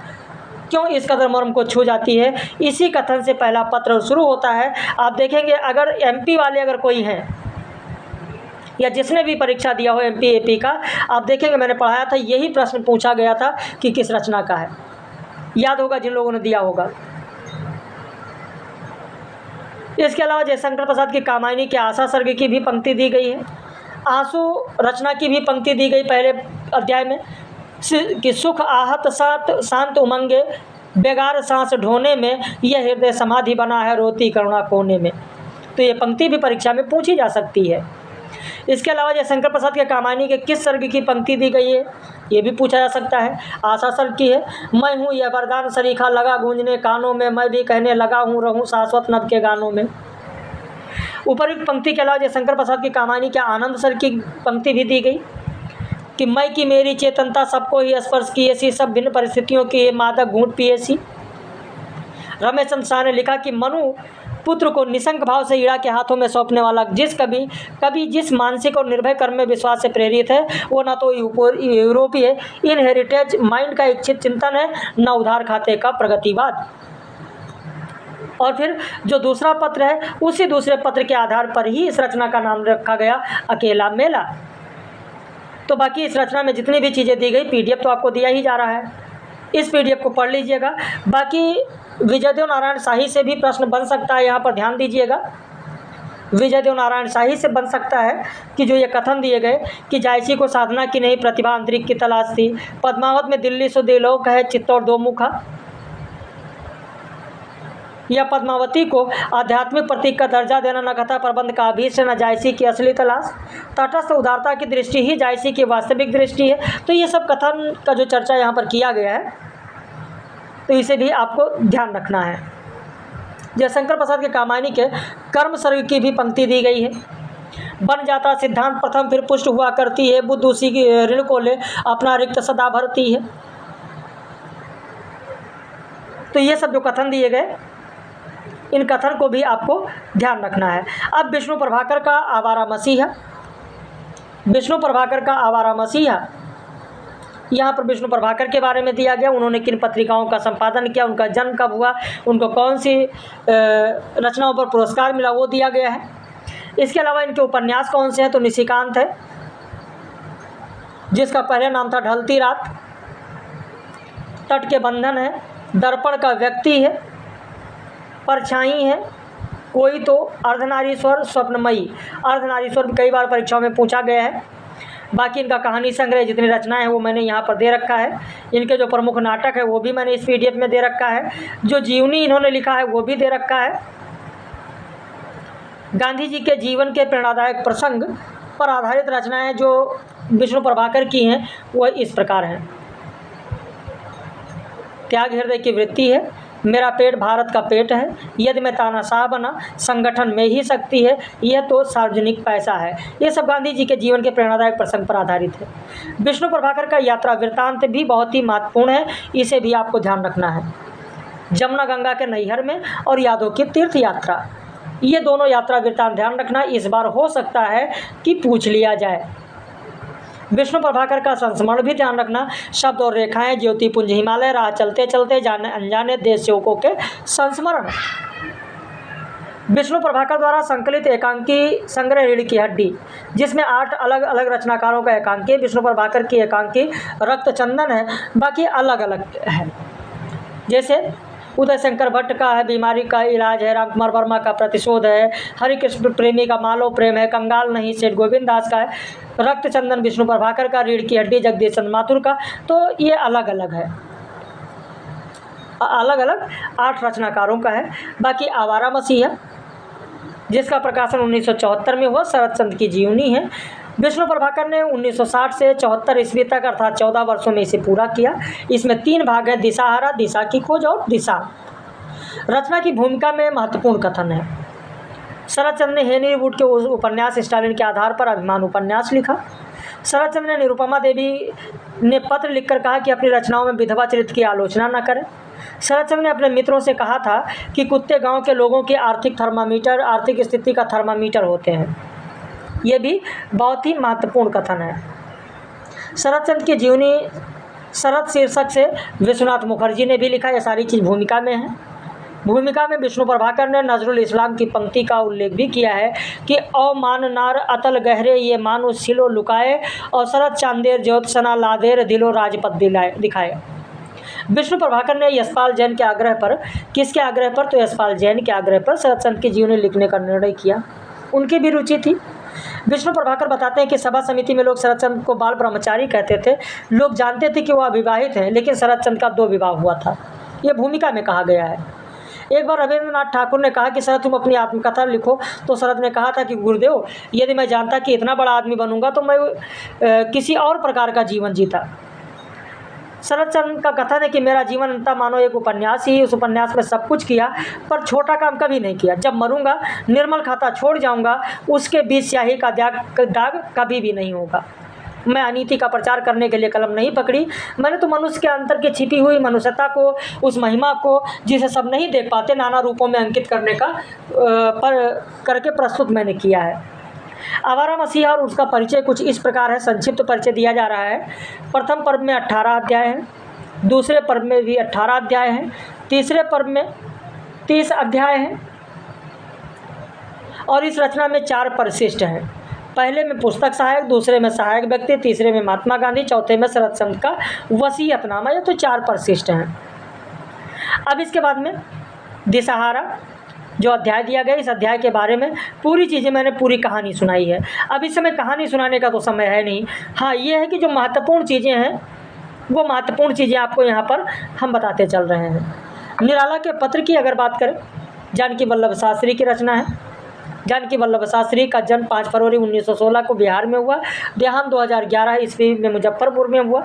क्यों इस कदर मर्म को छू जाती है, इसी कथन से पहला पत्र शुरू होता है। आप देखेंगे अगर MP वाले अगर कोई हैं या जिसने भी परीक्षा दिया हो MP AP का, आप देखेंगे मैंने पढ़ाया था, यही प्रश्न पूछा गया था कि किस रचना का है। याद होगा जिन लोगों ने दिया होगा। इसके अलावा जयशंकर प्रसाद की कामायनी के आशा सर्ग की भी पंक्ति दी गई है। आंसू रचना की भी पंक्ति दी गई पहले अध्याय में कि सुख आहत शांत उमंगे, बेगार सांस ढोने में, यह हृदय समाधि बना है रोती करुणा कोने में। तो ये पंक्ति भी परीक्षा में पूछी जा सकती है। इसके अलावा जयशंकर प्रसाद के कामायनी के किस सर्ग की पंक्ति दी गई है, ये भी पूछा जा सकता है। आशा सर्ग की है, मैं हूँ यह वरदान सरीखा लगा गूंजने कानों में, मैं भी कहने लगा हूँ रहूँ शाश्वत नभ के गानों में। ऊपर पंक्ति के अलावा जयशंकर प्रसाद की कामायनी के आनंद सर्ग की पंक्ति भी दी गई कि मैं की मेरी चेतनता सबको ही स्पर्श किए सी, सब भिन्न परिस्थितियों की ये मादक घूंट पिए सी। रमेश चंद्र शाह ने लिखा कि मनु पुत्र को निसंक भाव से ईड़ा के हाथों में सौंपने वाला कभी जिस मानसिक और निर्भय कर्म में विश्वास से प्रेरित है, वो न तो यूरोपीय इनहेरिटेज माइंड का इच्छित चिंतन है, न उधार खाते का प्रगतिवाद। और फिर जो दूसरा पत्र है, उसी दूसरे पत्र के आधार पर ही इस रचना का नाम रखा गया अकेला मेला। तो बाकी इस रचना में जितनी भी चीज़ें दी गई, PDF तो आपको दिया ही जा रहा है, इस PDF को पढ़ लीजिएगा। बाकी विजयदेव नारायण शाही से भी प्रश्न बन सकता है, यहाँ पर ध्यान दीजिएगा। विजयदेव नारायण शाही से बन सकता है कि जो ये कथन दिए गए कि जायसी को साधना की नहीं प्रतिभा अंतरिक्ष की तलाश थी, पद्मावत में दिल्ली सो दिलोक है चित्तौड़ दो मुखा, या पद्मावती को आध्यात्मिक प्रतीक का दर्जा देना न कथा प्रबंध का अभीष्ट, न जायसी की असली तलाश, तटस्थ उदारता की दृष्टि ही जायसी की वास्तविक दृष्टि है। तो ये सब कथन का जो चर्चा यहाँ पर किया गया है, तो इसे भी आपको ध्यान रखना है। जयशंकर प्रसाद के कामायनी के कर्म सर्ग की भी पंक्ति दी गई है। बन जाता सिद्धांत प्रथम फिर पुष्ट हुआ करती है, बुद्ध उसी की ऋण को ले अपना रिक्त सदा भरती है। तो ये सब जो कथन दिए गए, इन कथन को भी आपको ध्यान रखना है। अब विष्णु प्रभाकर का आवारा मसीहा, विष्णु प्रभाकर का आवारा मसीहा, यहाँ पर विष्णु प्रभाकर के बारे में दिया गया। उन्होंने किन पत्रिकाओं का संपादन किया, उनका जन्म कब हुआ, उनको कौन सी रचनाओं पर पुरस्कार मिला, वो दिया गया है। इसके अलावा इनके उपन्यास कौन से हैं, तो निशिकांत है जिसका पहले नाम था ढलती रात, तट के बंधन है, दर्पण का व्यक्ति है, परछाई है, कोई तो अर्धनारीश्वर, स्वप्नमयी। अर्धनारीश्वर कई बार परीक्षाओं में पूछा गया है। बाकी इनका कहानी संग्रह जितनी रचनाएं हैं वो मैंने यहाँ पर दे रखा है। इनके जो प्रमुख नाटक है वो भी मैंने इस पीडीएफ में दे रखा है। जो जीवनी इन्होंने लिखा है वो भी दे रखा है। गांधी जी के जीवन के प्रेरणादायक प्रसंग पर आधारित रचनाएं जो विष्णु प्रभाकर की हैं वो इस प्रकार हैं। त्याग हृदय की वृत्ति है, मेरा पेट भारत का पेट है, यदि मैं तानाशाह बना संगठन में ही शक्ति है, यह तो सार्वजनिक पैसा है। ये सब गांधी जी के जीवन के प्रेरणादायक प्रसंग पर आधारित है। विष्णु प्रभाकर का यात्रा वृत्तांत भी बहुत ही महत्वपूर्ण है, इसे भी आपको ध्यान रखना है। जमुना गंगा के नैहर में और यादव की तीर्थ यात्रा, ये दोनों यात्रा वृत्तांत ध्यान रखना। इस बार हो सकता है कि पूछ लिया जाए। विष्णु प्रभाकर का संस्मरण भी ध्यान रखना। शब्द और रेखाएं, ज्योतिपुंज हिमालय, राह चलते चलते, जाने अनजाने देश सेवकों के संस्मरण। विष्णु प्रभाकर द्वारा संकलित एकांकी संग्रह रीढ़ की हड्डी, जिसमें 8 अलग अलग रचनाकारों का एकांकी। विष्णु प्रभाकर की एकांकी रक्त चंदन है, बाकी अलग अलग है। जैसे उदय शंकर भट्ट का है बीमारी का इलाज है, रामकुमार वर्मा का प्रतिशोध है, हरिकृष्ण प्रेमी का मालव प्रेम है, कंगाल नहीं सेठ गोविंद दास का है, रक्त चंदन विष्णु प्रभाकर का, रीढ़ की हड्डी जगदीश चंद्र माथुर का। तो ये अलग अलग है, अलग अलग 8 रचनाकारों का है। बाकी आवारा मसीहा जिसका प्रकाशन 1974 में हुआ, शरद चंद्र की जीवनी है। विष्णु प्रभाकर ने 1960 से 74 ईस्वी तक अर्थात 14 वर्षों में इसे पूरा किया। इसमें 3 भाग हैं, दिशाहारा, दिशा की खोज और दिशा। रचना की भूमिका में महत्वपूर्ण कथन है। शरद चंद्र ने हेनरी वुड के उपन्यास स्टालिन के आधार पर अभिमान उपन्यास लिखा। शरद चंद्र ने निरुपमा देवी ने पत्र लिखकर कहा कि अपनी रचनाओं में विधवा चरित्र की आलोचना न करें। शरद चंद्र ने अपने मित्रों से कहा था कि कुत्ते गांव के लोगों की आर्थिक थर्मामीटर, आर्थिक स्थिति का थर्मामीटर होते हैं। ये भी बहुत ही महत्वपूर्ण कथन है। शरद चंद्र की जीवनी शरद शीर्षक से विश्वनाथ मुखर्जी ने भी लिखा। ये सारी चीज़ भूमिका में है। भूमिका में विष्णु प्रभाकर ने नजरुल इस्लाम की पंक्ति का उल्लेख भी किया है कि अमान नार अतल गहरे ये मानो सिलो लुकाए और शरद चांदेर ज्योत्सना लादेर दिलो राजपथ दिखाए। विष्णु प्रभाकर ने यशपाल जैन के आग्रह पर, किसके आग्रह पर, तो यशपाल जैन के आग्रह पर शरद चंद्र की जीवनी लिखने का निर्णय किया। उनकी भी रुचि थी। विष्णु प्रभाकर बताते हैं कि सभा समिति में लोग शरद चंद्र को बाल ब्रह्मचारी कहते थे। लोग जानते थे कि वह अविवाहित हैं, लेकिन शरद चंद्र का 2 विवाह हुआ था। ये भूमिका में कहा गया है। एक बार रविंद्रनाथ ठाकुर ने कहा कि शरद तुम अपनी आत्मकथा लिखो, तो शरद ने कहा था कि गुरुदेव, यदि मैं जानता कि इतना बड़ा आदमी बनूंगा तो मैं किसी और प्रकार का जीवन जीता। शरद चंद्र का कथन है कि मेरा जीवन अंततः मानो एक उपन्यास ही, उस उपन्यास में सब कुछ किया पर छोटा काम कभी नहीं किया। जब मरूंगा निर्मल खाता छोड़ जाऊंगा, उसके बीच स्याही का दाग कभी भी नहीं होगा। मैं अनीति का प्रचार करने के लिए कलम नहीं पकड़ी। मैंने तो मनुष्य के अंतर की छिपी हुई मनुष्यता को, उस महिमा को जिसे सब नहीं देख पाते, नाना रूपों में अंकित करने का करके प्रस्तुत मैंने किया है। आवारा मसीहा और उसका परिचय कुछ इस प्रकार है। संक्षिप्त परिचय दिया जा रहा है। प्रथम पर्व में 18 अध्याय हैं, दूसरे पर्व में भी 18 अध्याय हैं, तीसरे पर्व में 30 अध्याय हैं और इस रचना में 4 परिशिष्ट हैं। पहले में पुस्तक सहायक, दूसरे में सहायक व्यक्ति, तीसरे में महात्मा गांधी, चौथे में शरद चंद्र का वसीयतनामा। ये तो 4 परिशिष्ट हैं। अब इसके बाद में दिशाहारा जो अध्याय दिया गया, इस अध्याय के बारे में पूरी चीज़ें मैंने पूरी कहानी सुनाई है। अब इस समय कहानी सुनाने का तो समय है नहीं। हाँ, ये है कि जो महत्वपूर्ण चीज़ें हैं वो महत्वपूर्ण चीज़ें आपको यहाँ पर हम बताते चल रहे हैं। निराला के पत्र की अगर बात करें, जानकी वल्लभ शास्त्री की रचना है। जानकी वल्लभ शास्त्री का जन्म 5 फरवरी 1916 को बिहार में हुआ। देहांत 2011 ईस्वी में मुजफ्फरपुर में हुआ।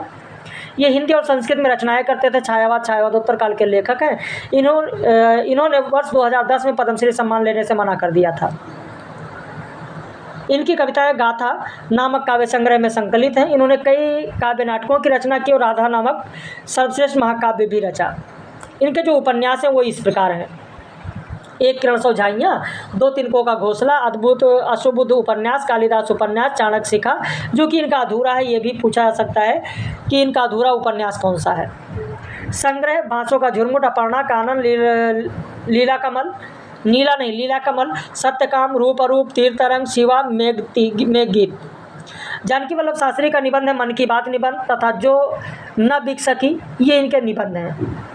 ये हिंदी और संस्कृत में रचनाएं करते थे। छायावादोत्तर काल के लेखक हैं। इन्होंने वर्ष 2010 में पद्मश्री सम्मान लेने से मना कर दिया था। इनकी कविताएं गाथा नामक काव्य संग्रह में संकलित हैं। इन्होंने कई काव्य नाटकों की रचना की और राधा नामक सर्वश्रेष्ठ महाकाव्य भी रचा। इनके जो उपन्यास हैं वो इस प्रकार हैं: एक किरण सौ झाइयाँ, दो तिनकों का घोंसला, अद्भुत अशुभुद्ध उपन्यास, कालिदास उपन्यास, चाणक्य शिखा, जो कि इनका अधूरा है। ये भी पूछा जा सकता है कि इनका अधूरा उपन्यास कौन सा है। संग्रह बांसों का झुरमुट, अपर्णा, कानन, लीला कमल, सत्यकाम, रूप अरूप, तीर्थरंग, शिवा, मेघगीत। जानकी वल्लभ शास्त्री का निबंध है मन की बात निबंध तथा जो न बिक सकी, ये इनके निबंध हैं।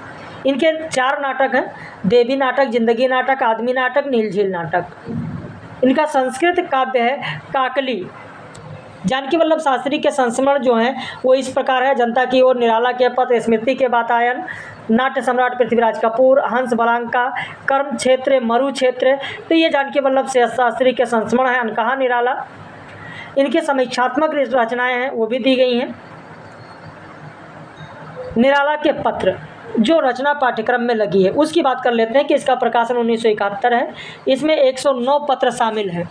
इनके 4 नाटक हैं: देवी नाटक, जिंदगी नाटक, आदमी नाटक, नीलझील नाटक। इनका संस्कृत काव्य है काकली। जानकी वल्लभ शास्त्री के संस्मरण जो हैं वो इस प्रकार है: जनता की ओर, निराला के पत्र, स्मृति के वातायन, नाट्य सम्राट पृथ्वीराज कपूर, हंस बलांका, कर्म क्षेत्र, मरु क्षेत्र। तो ये जानकी वल्लभ शास्त्री के संस्मरण है। अनकहा निराला। इनकी समीक्षात्मक रचनाएं हैं वो भी दी गई हैं। निराला के पत्र जो रचना पाठ्यक्रम में लगी है उसकी बात कर लेते हैं कि इसका प्रकाशन 1971 है। इसमें 109 पत्र शामिल हैं।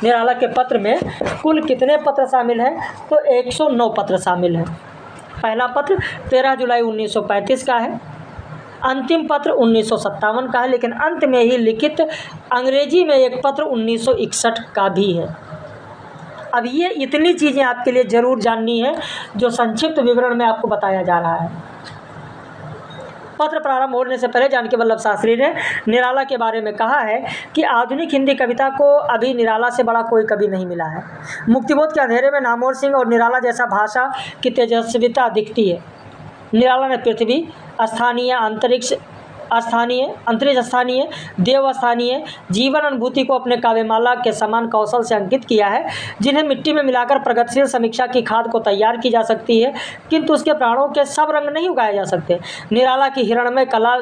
निराला के पत्र में कुल कितने पत्र शामिल हैं? तो 109 पत्र शामिल हैं। पहला पत्र 13 जुलाई 1935 का है। अंतिम पत्र 1957 का है, लेकिन अंत में ही लिखित अंग्रेजी में एक पत्र 1961 का भी है। अब ये इतनी चीज़ें आपके लिए ज़रूर जाननी है जो संक्षिप्त विवरण में आपको बताया जा रहा है। पत्र प्रारंभ होने से पहले जानकी वल्लभ शास्त्री ने निराला के बारे में कहा है कि आधुनिक हिंदी कविता को अभी निराला से बड़ा कोई कवि नहीं मिला है। मुक्तिबोध के अंधेरे में नामवर सिंह और निराला जैसा भाषा की तेजस्विता दिखती है। निराला ने पृथ्वी, स्थानीय, अंतरिक्ष स्थानीय, देव स्थानीय जीवन अनुभूति को अपने काव्यमाला के समान कौशल से अंकित किया है, जिन्हें मिट्टी में मिलाकर प्रगतिशील समीक्षा की खाद को तैयार की जा सकती है, किंतु उसके प्राणों के सब रंग नहीं उगाए जा सकते। निराला की हिरणमय कला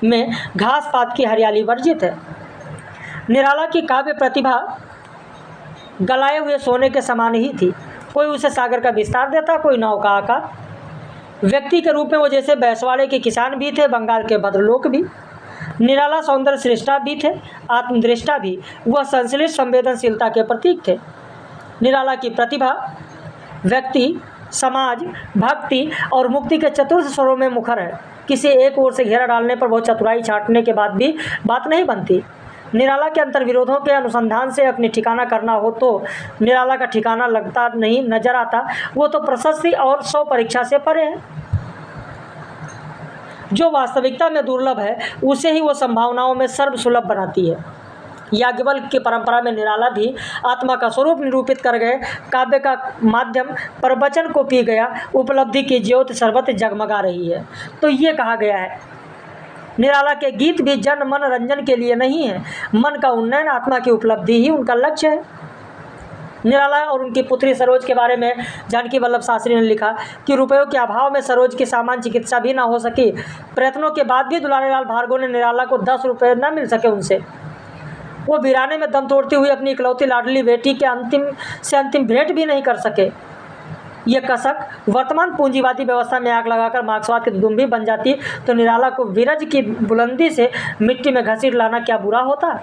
में घास पात की हरियाली वर्जित है। निराला की काव्य प्रतिभा गलाए हुए सोने के समान ही थी। कोई उसे सागर का विस्तार देता, कोई नाव का आकार। व्यक्ति के रूप में वो जैसे बैसवाड़े के किसान भी थे, बंगाल के भद्रलोक भी। निराला सौंदर्य श्रेष्ठा भी थे, आत्मदृष्टा भी। वह संश्लिष्ट संवेदनशीलता के प्रतीक थे। निराला की प्रतिभा व्यक्ति, समाज, भक्ति और मुक्ति के चतुर्थ स्वरों में मुखर है। किसी एक ओर से घेरा डालने पर बहुत चतुराई छाटने के बाद भी बात नहीं बनती। निराला के अंतर्विरोधों के अनुसंधान से अपनी ठिकाना करना हो तो निराला का ठिकाना लगता नहीं, नजर आता। वो तो प्रशस्ति और 100 परीक्षा से परे है। जो वास्तविकता में दुर्लभ है उसे ही वो संभावनाओं में सर्वसुलभ बनाती है। याज्ञवल्क्य की परंपरा में निराला भी आत्मा का स्वरूप निरूपित कर गए। काव्य का माध्यम प्रवचन को पी गया। उपलब्धि की ज्योति सर्वत्र जगमगा रही है। तो ये कहा गया है निराला के गीत भी जन मन रंजन के लिए नहीं है। मन का उन्नयन, आत्मा की उपलब्धि ही उनका लक्ष्य है। निराला और उनकी पुत्री सरोज के बारे में जानकी वल्लभ शास्त्री ने लिखा कि रुपयों के अभाव में सरोज की सामान्य चिकित्सा भी ना हो सकी। प्रयत्नों के बाद भी दुलारे लाल भार्गव ने निराला को 10 रुपये न मिल सके उनसे। वो वीराने में दम तोड़ती हुई अपनी इकलौती लाडली बेटी के अंतिम भेंट भी नहीं कर सके। ये कसक वर्तमान पूंजीवादी व्यवस्था में आग लगाकर मार्क्सवाद की दुदुम्भी बन जाती तो निराला को विरज की बुलंदी से मिट्टी में घसीट लाना क्या बुरा होता।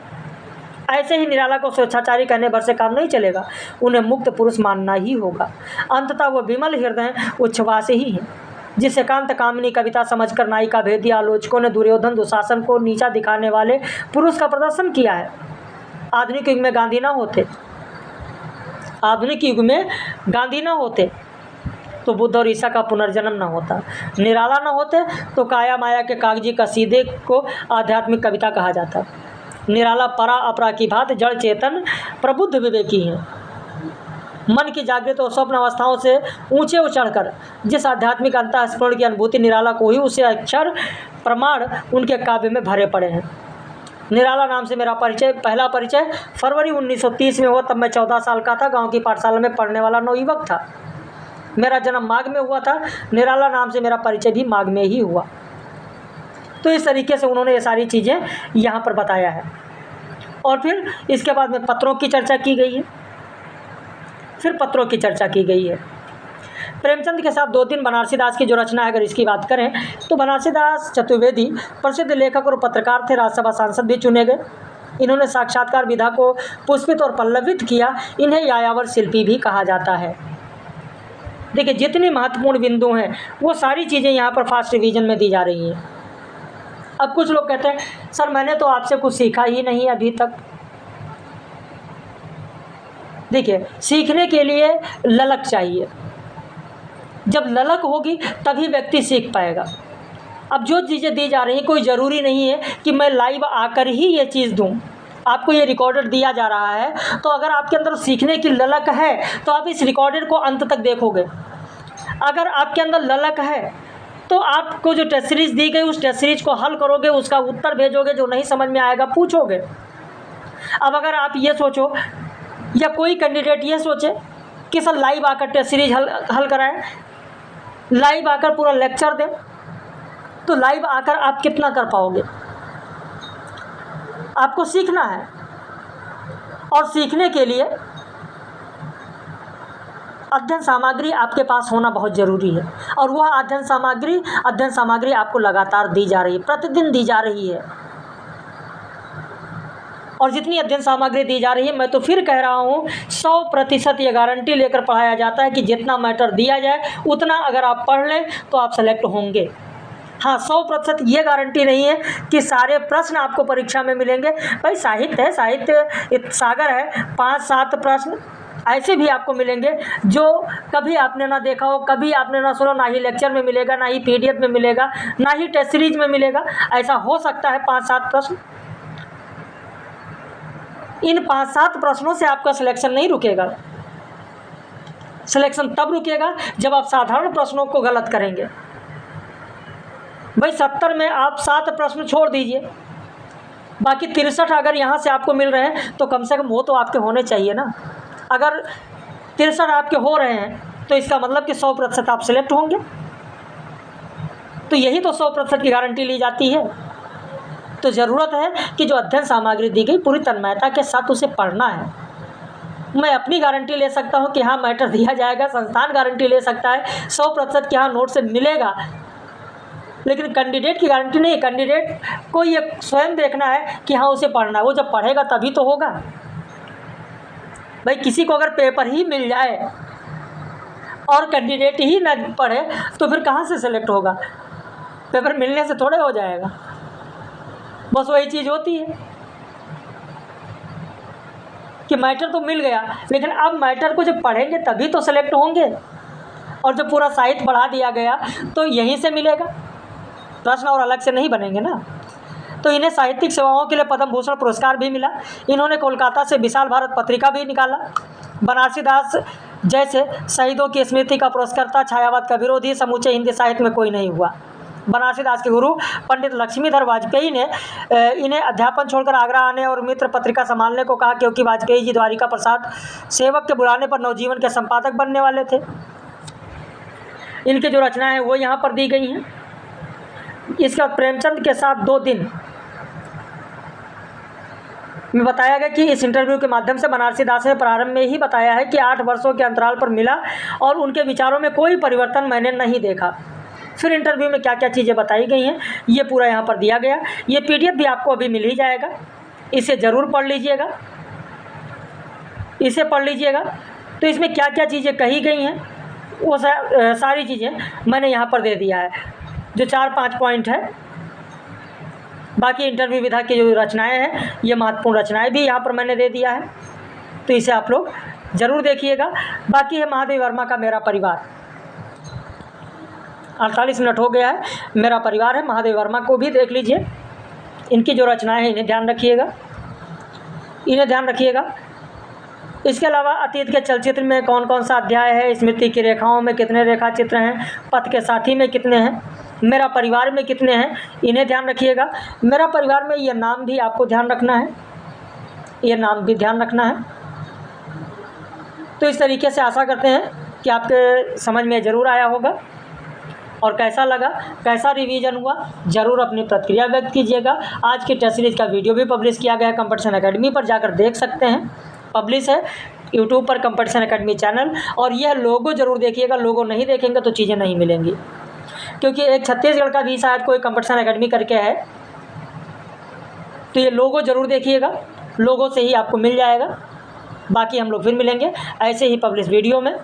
ऐसे ही निराला को स्वेच्छाचारी कहने भर से काम नहीं चलेगा। उन्हें मुक्त पुरुष मानना ही होगा। अंततः वो विमल हृदय उच्छ्वास ही है। जिस एकांत कामिनी कविता समझकर नायिका भेदी आलोचकों ने दुर्योधन दुशासन को नीचा दिखाने वाले पुरुष का प्रदर्शन किया है। आधुनिक युग में गांधी ना होते तो बुद्ध और ईसा का पुनर्जन्म न होता। निराला न होते तो काया माया के कागजी कसीदे को आध्यात्मिक कविता कहा जाता। निराला परा अपरा की भांति जड़ चेतन प्रबुद्ध विवेकी हैं। मन की जागृत और स्वप्न अवस्थाओं से ऊंचे उचढ़कर जिस आध्यात्मिक अंतःस्फुरण की अनुभूति निराला को हुई, उसे अक्षर प्रमाण उनके काव्य में भरे पड़े हैं। निराला नाम से मेरा पहला परिचय फरवरी 1930 में हुआ। तब मैं 14 साल का था। गाँव की पाठशाला में पढ़ने वाला नवयुवक था। मेरा जन्म माघ में हुआ था। निराला नाम से मेरा परिचय भी माघ में ही हुआ। तो इस तरीके से उन्होंने ये सारी चीज़ें यहाँ पर बताया है। और फिर इसके बाद में पत्रों की चर्चा की गई है। प्रेमचंद के साथ 2-3 बनारसी दास की जो रचना है, अगर इसकी बात करें तो बनारसी दास चतुर्वेदी प्रसिद्ध लेखक और पत्रकार थे, राज्यसभा सांसद भी चुने गए। इन्होंने साक्षात्कार विधा को पुष्पित और पल्लवित किया। इन्हें यायावर शिल्पी भी कहा जाता है। देखिए, जितनी महत्वपूर्ण बिंदु हैं वो सारी चीज़ें यहाँ पर फास्ट रिवीजन में दी जा रही हैं। अब कुछ लोग कहते हैं सर मैंने तो आपसे कुछ सीखा ही नहीं अभी तक। देखिए, सीखने के लिए ललक चाहिए। जब ललक होगी तभी व्यक्ति सीख पाएगा। अब जो चीज़ें दी जा रही हैं, कोई ज़रूरी नहीं है कि मैं लाइव आकर ही ये चीज़ दूँ। आपको ये रिकॉर्डेड दिया जा रहा है, तो अगर आपके अंदर सीखने की ललक है तो आप इस रिकॉर्डेड को अंत तक देखोगे। अगर आपके अंदर ललक है तो आपको जो टेस्ट सीरीज़ दी गई उस टेस्ट सीरीज़ को हल करोगे, उसका उत्तर भेजोगे, जो नहीं समझ में आएगा पूछोगे। अब अगर आप ये सोचो या कोई कैंडिडेट ये सोचे कि सर लाइव आकर टेस्ट सीरीज हल कराएं, लाइव आकर पूरा लेक्चर दें, तो लाइव आकर आप कितना कर पाओगे? आपको सीखना है और सीखने के लिए अध्ययन सामग्री आपके पास होना बहुत ज़रूरी है। और वह अध्ययन सामग्री आपको लगातार दी जा रही है, प्रतिदिन दी जा रही है। और जितनी अध्ययन सामग्री दी जा रही है, मैं तो फिर कह रहा हूँ 100% ये गारंटी लेकर पढ़ाया जाता है कि जितना मैटर दिया जाए उतना अगर आप पढ़ लें तो आप सेलेक्ट होंगे। हाँ, 100% ये गारंटी नहीं है कि सारे प्रश्न आपको परीक्षा में मिलेंगे। भाई साहित्य है, साहित्य सागर है, 5-7 प्रश्न ऐसे भी आपको मिलेंगे जो कभी आपने ना देखा हो, कभी आपने ना सुना, ना ही लेक्चर में मिलेगा, ना ही PDF में मिलेगा, ना ही टेस्ट सीरीज में मिलेगा। ऐसा हो सकता है 5-7 प्रश्न। इन 5-7 प्रश्नों से आपका सिलेक्शन नहीं रुकेगा। सिलेक्शन तब रुकेगा जब आप साधारण प्रश्नों को गलत करेंगे। भाई 70 में आप 7 प्रश्न छोड़ दीजिए, बाकी 63 अगर यहाँ से आपको मिल रहे हैं तो कम से कम वो तो आपके होने चाहिए ना। अगर 63 आपके हो रहे हैं तो इसका मतलब कि 100% आप सिलेक्ट होंगे। तो यही तो 100% की गारंटी ली जाती है। तो ज़रूरत है कि जो अध्ययन सामग्री दी गई पूरी तन्मयता के साथ उसे पढ़ना है। मैं अपनी गारंटी ले सकता हूँ कि हाँ मैटर दिया जाएगा, संस्थान गारंटी ले सकता है 100% कि हाँ नोट से मिलेगा, लेकिन कैंडिडेट की गारंटी नहीं। कैंडिडेट को ये स्वयं देखना है कि हाँ उसे पढ़ना है। वो जब पढ़ेगा तभी तो होगा। भाई किसी को अगर पेपर ही मिल जाए और कैंडिडेट ही ना पढ़े तो फिर कहाँ से सेलेक्ट होगा? पेपर मिलने से थोड़े हो जाएगा। बस वही चीज़ होती है कि मैटर तो मिल गया, लेकिन अब मैटर को जब पढ़ेंगे तभी तो सेलेक्ट होंगे। और जब पूरा साहित्य बढ़ा दिया गया तो यहीं से मिलेगा, प्रश्न और अलग से नहीं बनेंगे ना। तो इन्हें साहित्यिक सेवाओं के लिए पद्म भूषण पुरस्कार भी मिला। इन्होंने कोलकाता से विशाल भारत पत्रिका भी निकाला। बनारसी दास जैसे शहीदों की स्मृति का पुरस्कर्ता, छायावाद का विरोधी समूचे हिंदी साहित्य में कोई नहीं हुआ। बनारसी दास के गुरु पंडित लक्ष्मीधर वाजपेयी ने इन्हें अध्यापन छोड़कर आगरा आने और मित्र पत्रिका संभालने को कहा, क्योंकि वाजपेयी जी द्वारिका प्रसाद सेवक के बुलाने पर नवजीवन के संपादक बनने वाले थे। इनकी जो रचनाएं हैं वो यहाँ पर दी गई हैं। इसका प्रेमचंद के साथ 2 दिन में बताया गया कि इस इंटरव्यू के माध्यम से बनारसी दास ने प्रारंभ में ही बताया है कि 8 वर्षों के अंतराल पर मिला और उनके विचारों में कोई परिवर्तन मैंने नहीं देखा। फिर इंटरव्यू में क्या क्या चीज़ें बताई गई हैं ये पूरा यहाँ पर दिया गया। ये PDF भी आपको अभी मिल ही जाएगा, इसे ज़रूर पढ़ लीजिएगा, इसे पढ़ लीजिएगा। तो इसमें क्या क्या चीज़ें कही गई हैं वो सारी चीज़ें मैंने यहाँ पर दे दिया है, जो 4-5 पॉइंट है। बाकी इंटरव्यू विधा की जो रचनाएं हैं ये महत्वपूर्ण रचनाएं भी यहाँ पर मैंने दे दिया है, तो इसे आप लोग ज़रूर देखिएगा। बाकी है महादेव वर्मा का मेरा परिवार। 48 मिनट हो गया है। मेरा परिवार है, महादेव वर्मा को भी देख लीजिए। इनकी जो रचनाएं हैं इन्हें ध्यान रखिएगा। इसके अलावा अतीत के चलचित्र में कौन कौन सा अध्याय है, स्मृति की रेखाओं में कितने रेखा चित्र हैं, पथ के साथी में कितने हैं, मेरा परिवार में कितने हैं, इन्हें ध्यान रखिएगा। मेरा परिवार में ये नाम भी आपको ध्यान रखना है, ये नाम भी ध्यान रखना है। तो इस तरीके से आशा करते हैं कि आपके समझ में ज़रूर आया होगा। और कैसा लगा, कैसा रिवीजन हुआ, ज़रूर अपनी प्रतिक्रिया व्यक्त कीजिएगा। आज की टेस्ट सीरीज़ का वीडियो भी पब्लिश किया गया है, कंपटीशन एकेडमी पर जाकर देख सकते हैं, पब्लिश है। यूट्यूब पर कंपटीशन एकेडमी चैनल। और यह लोगो ज़रूर देखिएगा, लोगो नहीं देखेंगे तो चीज़ें नहीं मिलेंगी, क्योंकि एक छत्तीसगढ़ का भी शायद कोई कंपटीशन एकेडमी करके है, तो ये लोगो ज़रूर देखिएगा, लोगो से ही आपको मिल जाएगा। बाकी हम लोग फिर मिलेंगे ऐसे ही पब्लिश वीडियो में।